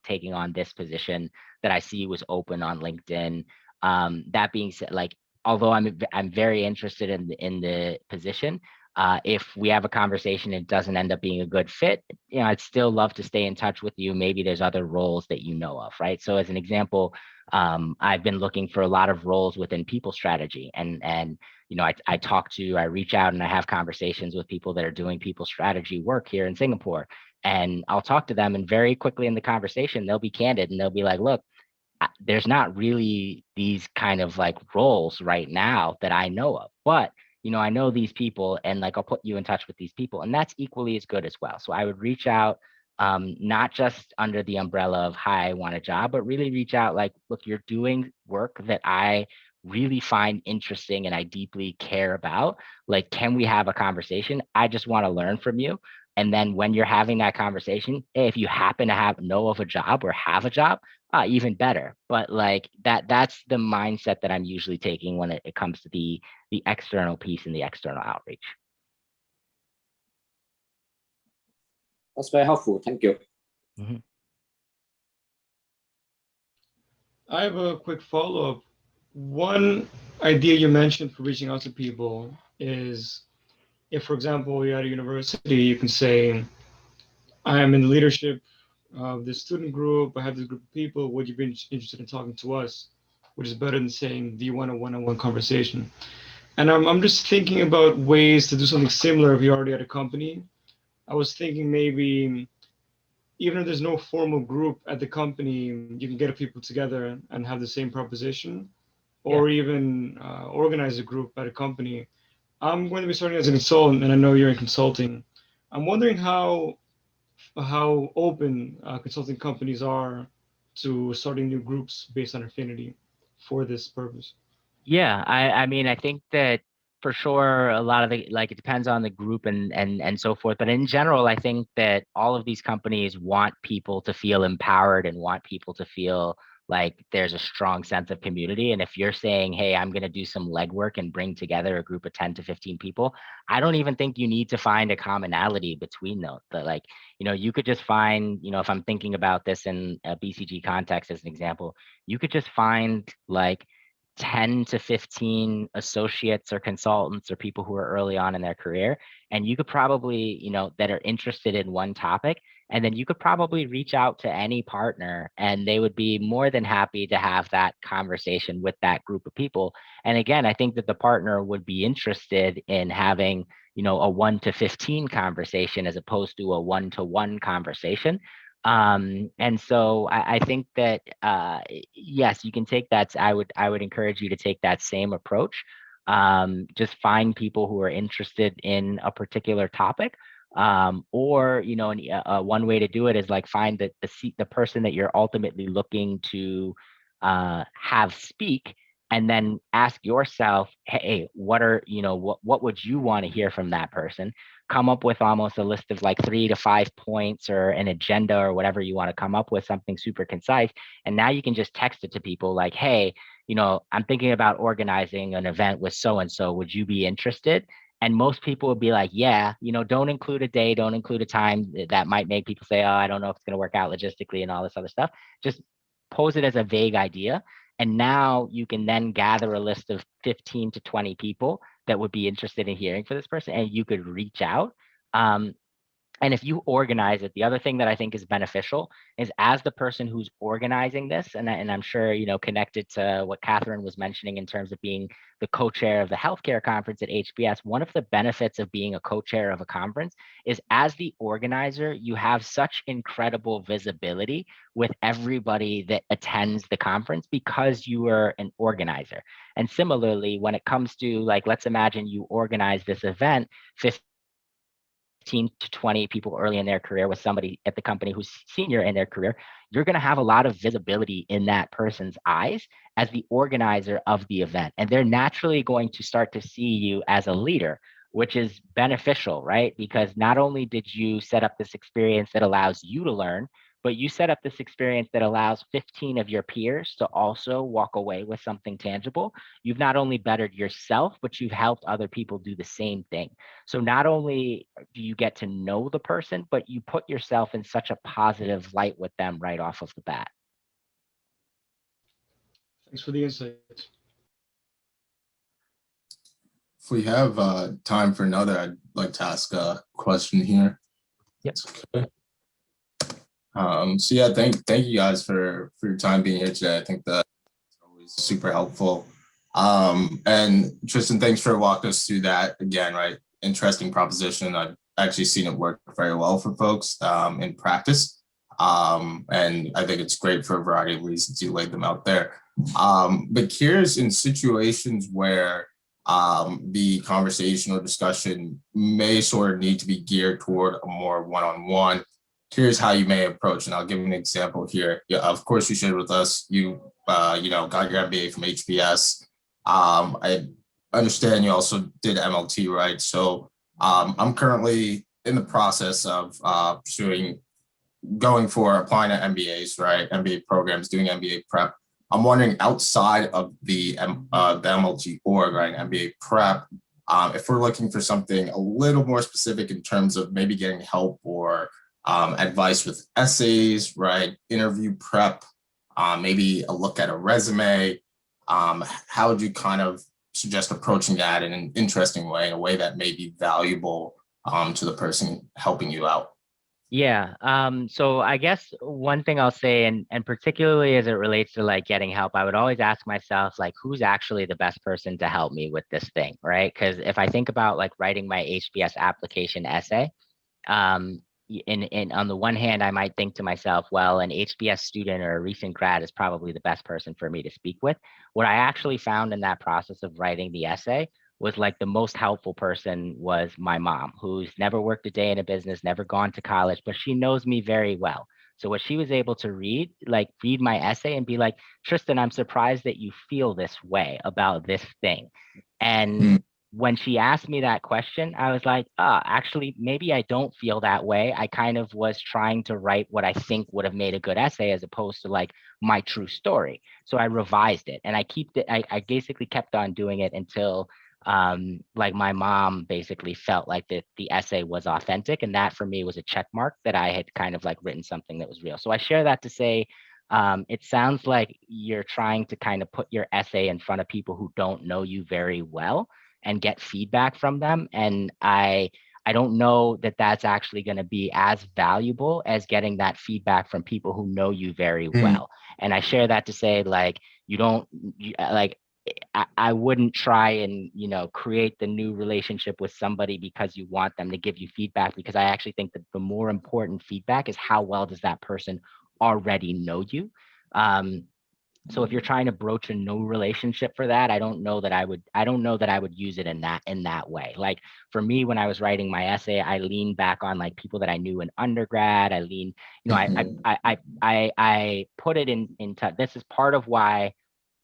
taking on this position that I see was open on LinkedIn. That being said, like, although I'm very interested in the position, if we have a conversation, it doesn't end up being a good fit, I'd still love to stay in touch with you. Maybe there's other roles that you know of, right? So as an example, I've been looking for a lot of roles within people strategy, and I reach out and I have conversations with people that are doing people strategy work here in Singapore, and I'll talk to them, and very quickly in the conversation, they'll be candid and they'll be like, look, there's not really these kind of like roles right now that I know of, but I know these people, and like I'll put you in touch with these people, and that's equally as good as well. So I would reach out, not just under the umbrella of, hi, I want a job, but really reach out like, look, you're doing work that I really find interesting and I deeply care about. Like, can we have a conversation? I just want to learn from you. And then when you're having that conversation, hey, if you happen to know of a job or have a job, even better. But like that's the mindset that I'm usually taking when it comes to the external piece and the external outreach. That's very helpful. Thank you. Mm-hmm. I have a quick follow-up. One idea you mentioned for reaching out to people is if, for example, you're at a university, you can say, I am in the leadership of this student group. I have this group of people. Would you be interested in talking to us? Which is better than saying, do you want a one-on-one conversation? And I'm just thinking about ways to do something similar if you're already at a company. I was thinking maybe even if there's no formal group at the company, you can get people together and have the same proposition, or even organize a group at a company. I'm going to be starting as a consultant, and I know you're in consulting. I'm wondering how open consulting companies are to starting new groups based on affinity for this purpose. Yeah, I mean, I think that for sure a lot of the like it depends on the group and so forth. But in general, I think that all of these companies want people to feel empowered and want people to feel like there's a strong sense of community. And if you're saying, hey, I'm going to do some legwork and bring together a group of 10 to 15 people, I don't even think you need to find a commonality between those. But like, you could just find, if I'm thinking about this in a BCG context as an example, you could just find like 10 to 15 associates or consultants or people who are early on in their career. And you could probably, that are interested in one topic. And then you could probably reach out to any partner and they would be more than happy to have that conversation with that group of people. And again, I think that the partner would be interested in having, a 1 to 15 conversation as opposed to a 1 to 1 conversation. And so I think that yes, you can take that. I would encourage you to take that same approach. Just find people who are interested in a particular topic. Or one way to do it is like find the person that you're ultimately looking to have speak, and then ask yourself, hey, what would you want to hear from that person? Come up with almost a list of like 3 to 5 points or an agenda or whatever you want to come up with, something super concise. And now you can just text it to people like, hey, I'm thinking about organizing an event with so and so. Would you be interested? And most people would be like, yeah, don't include a day, don't include a time that might make people say, oh, I don't know if it's going to work out logistically and all this other stuff. Just pose it as a vague idea. And now you can then gather a list of 15 to 20 people that would be interested in hearing for this person, and you could reach out. Um, and if you organize it, the other thing that I think is beneficial is as the person who's organizing this, and I'm sure, connected to what Catherine was mentioning in terms of being the co-chair of the healthcare conference at HBS, one of the benefits of being a co-chair of a conference is as the organizer, you have such incredible visibility with everybody that attends the conference because you are an organizer. And similarly, when it comes to like, let's imagine you organize this event, 15 to 20 people early in their career with somebody at the company who's senior in their career, you're going to have a lot of visibility in that person's eyes as the organizer of the event. And they're naturally going to start to see you as a leader, which is beneficial, right? Because not only did you set up this experience that allows you to learn, but you set up this experience that allows 15 of your peers to also walk away with something tangible. You've not only bettered yourself, but you've helped other people do the same thing. So not only do you get to know the person, but you put yourself in such a positive light with them right off of the bat. Thanks for the insight. If we have time for another, I'd like to ask a question here. Yep. Okay. So yeah, thank you guys for your time being here today. I think that's always super helpful. And Tristan, thanks for walking us through that again, right? Interesting proposition. I've actually seen it work very well for folks in practice. And I think it's great for a variety of reasons you laid them out there. But curious in situations where the conversation or discussion may sort of need to be geared toward a more one-on-one. Curious how you may approach, and I'll give an example here. Yeah, of course, you shared with us you got your MBA from HBS. I understand you also did MLT, right? So I'm currently in the process of applying to MBAs, right? MBA programs, doing MBA prep. I'm wondering outside of the MLT org, right? MBA prep, if we're looking for something a little more specific in terms of maybe getting help or advice with essays, right? Interview prep, maybe a look at a resume. How would you kind of suggest approaching that in an interesting way, in a way that may be valuable to the person helping you out? Yeah. So I guess one thing I'll say, and particularly as it relates to like getting help, I would always ask myself, like, who's actually the best person to help me with this thing, right? Because if I think about like writing my HBS application essay, in on the one hand, I might think to myself, well, an HBS student or a recent grad is probably the best person for me to speak with. What I actually found in that process of writing the essay was like the most helpful person was my mom, who's never worked a day in a business, never gone to college, but she knows me very well. So what she was able to read my essay and be like, Tristan, I'm surprised that you feel this way about this thing. And when she asked me that question, I was like, actually, maybe I don't feel that way. I kind of was trying to write what I think would have made a good essay as opposed to like my true story. So I revised it and I basically kept on doing it until like my mom basically felt like the essay was authentic. And that for me was a check mark that I had kind of like written something that was real. So I share that to say, it sounds like you're trying to kind of put your essay in front of people who don't know you very well and get feedback from them. And I don't know that that's actually going to be as valuable as getting that feedback from people who know you very well. And I share that to say, like, you don't like, I wouldn't try and, create the new relationship with somebody because you want them to give you feedback, because I actually think that the more important feedback is how well does that person already know you. So if you're trying to broach a new relationship for that, I don't know that I would use it in that way. Like for me, when I was writing my essay, I leaned back on like people that I knew in undergrad. I leaned, I put it in touch. This is part of why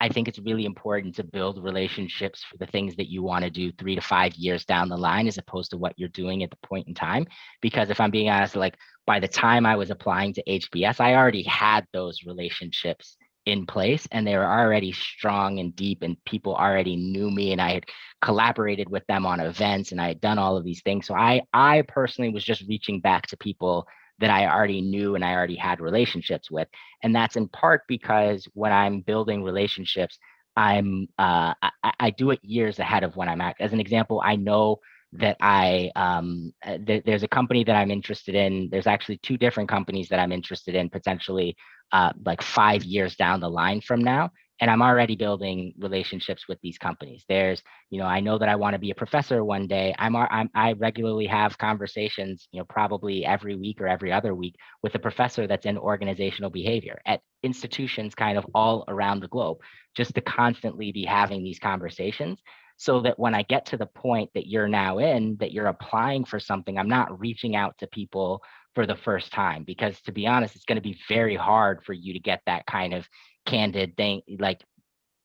I think it's really important to build relationships for the things that you want to do 3 to 5 years down the line, as opposed to what you're doing at the point in time. Because if I'm being honest, like by the time I was applying to HBS, I already had those relationships in place and they were already strong and deep, and people already knew me, and I had collaborated with them on events, and I had done all of these things. So I personally was just reaching back to people that I already knew and I already had relationships with. And that's in part because when I'm building relationships, I do it years ahead of when I'm at. As an example, I know that there's a company that I'm interested in. There's actually two different companies that I'm interested in potentially like 5 years down the line from now. And I'm already building relationships with these companies. I know that I want to be a professor one day. I regularly have conversations, probably every week or every other week with a professor that's in organizational behavior at institutions kind of all around the globe, just to constantly be having these conversations, so that when I get to the point that you're now in, that you're applying for something, I'm not reaching out to people for the first time. Because to be honest, it's going to be very hard for you to get that kind of candid thing, like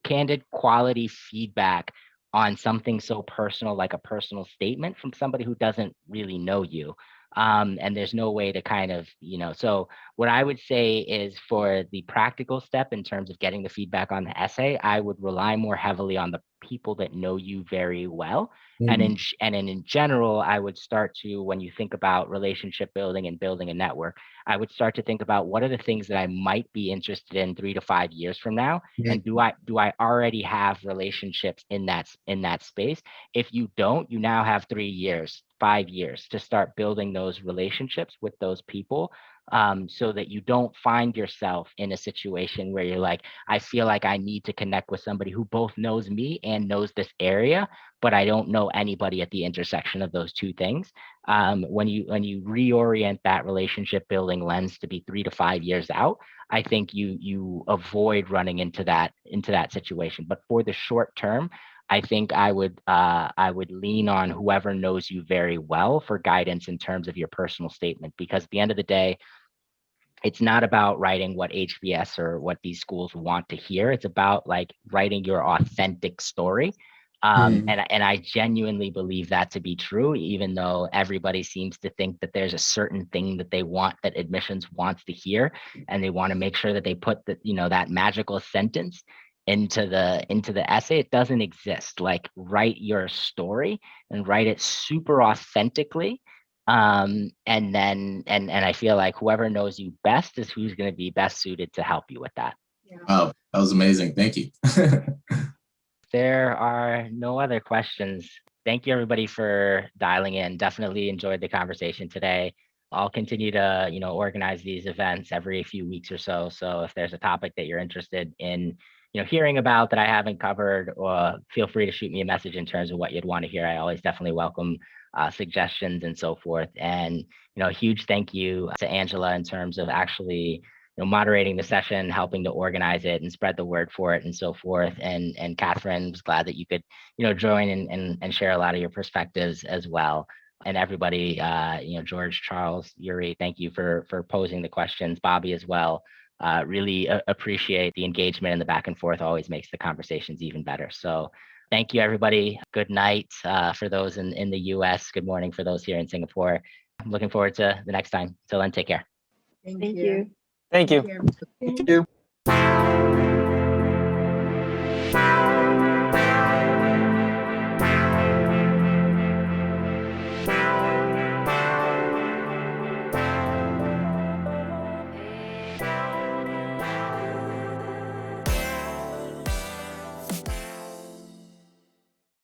candid quality feedback on something so personal, like a personal statement from somebody who doesn't really know you. And there's no way to kind of, so what I would say is, for the practical step in terms of getting the feedback on the essay, I would rely more heavily on the people that know you very well. And in general, I would start to, when you think about relationship building and building a network, I would start to think about what are the things that I might be interested in 3 to 5 years from now, and do I already have relationships in that space? If you don't, you now have 3 years, 5 years to start building those relationships with those people, so that you don't find yourself in a situation where you're like, I feel like I need to connect with somebody who both knows me and knows this area, but I don't know anybody at the intersection of those two things. When you reorient that relationship building lens to be 3 to 5 years out, I think you avoid running into that situation. But for the short term, I think I would lean on whoever knows you very well for guidance in terms of your personal statement, because at the end of the day, it's not about writing what HBS or what these schools want to hear. It's about like writing your authentic story. And I genuinely believe that to be true, even though everybody seems to think that there's a certain thing that they want, that admissions wants to hear, and they want to make sure that they put that magical sentence into the essay. It doesn't exist. Like, write your story and write it super authentically, and I feel like whoever knows you best is who's going to be best suited to help you with that. Wow, that was amazing. Thank you. There are no other questions. Thank you, everybody, for dialing in. Definitely enjoyed the conversation today. I'll continue to, organize these events every few weeks or so. So if there's a topic that you're interested in, hearing about that I haven't covered, or feel free to shoot me a message in terms of what you'd want to hear. I always definitely welcome suggestions and so forth. And, a huge thank you to Angela in terms of actually, moderating the session, helping to organize it and spread the word for it and so forth. And Catherine, was glad that you could, join and share a lot of your perspectives as well. And everybody, George, Charles, Yuri, thank you for posing the questions. Bobby as well. Really appreciate the engagement, and the back and forth always makes the conversations even better. So thank you, everybody. Good night for those in the US. Good morning for those here in Singapore. I'm looking forward to the next time. Till then, take care. Thank you. Thank you. Thank you. Thank you.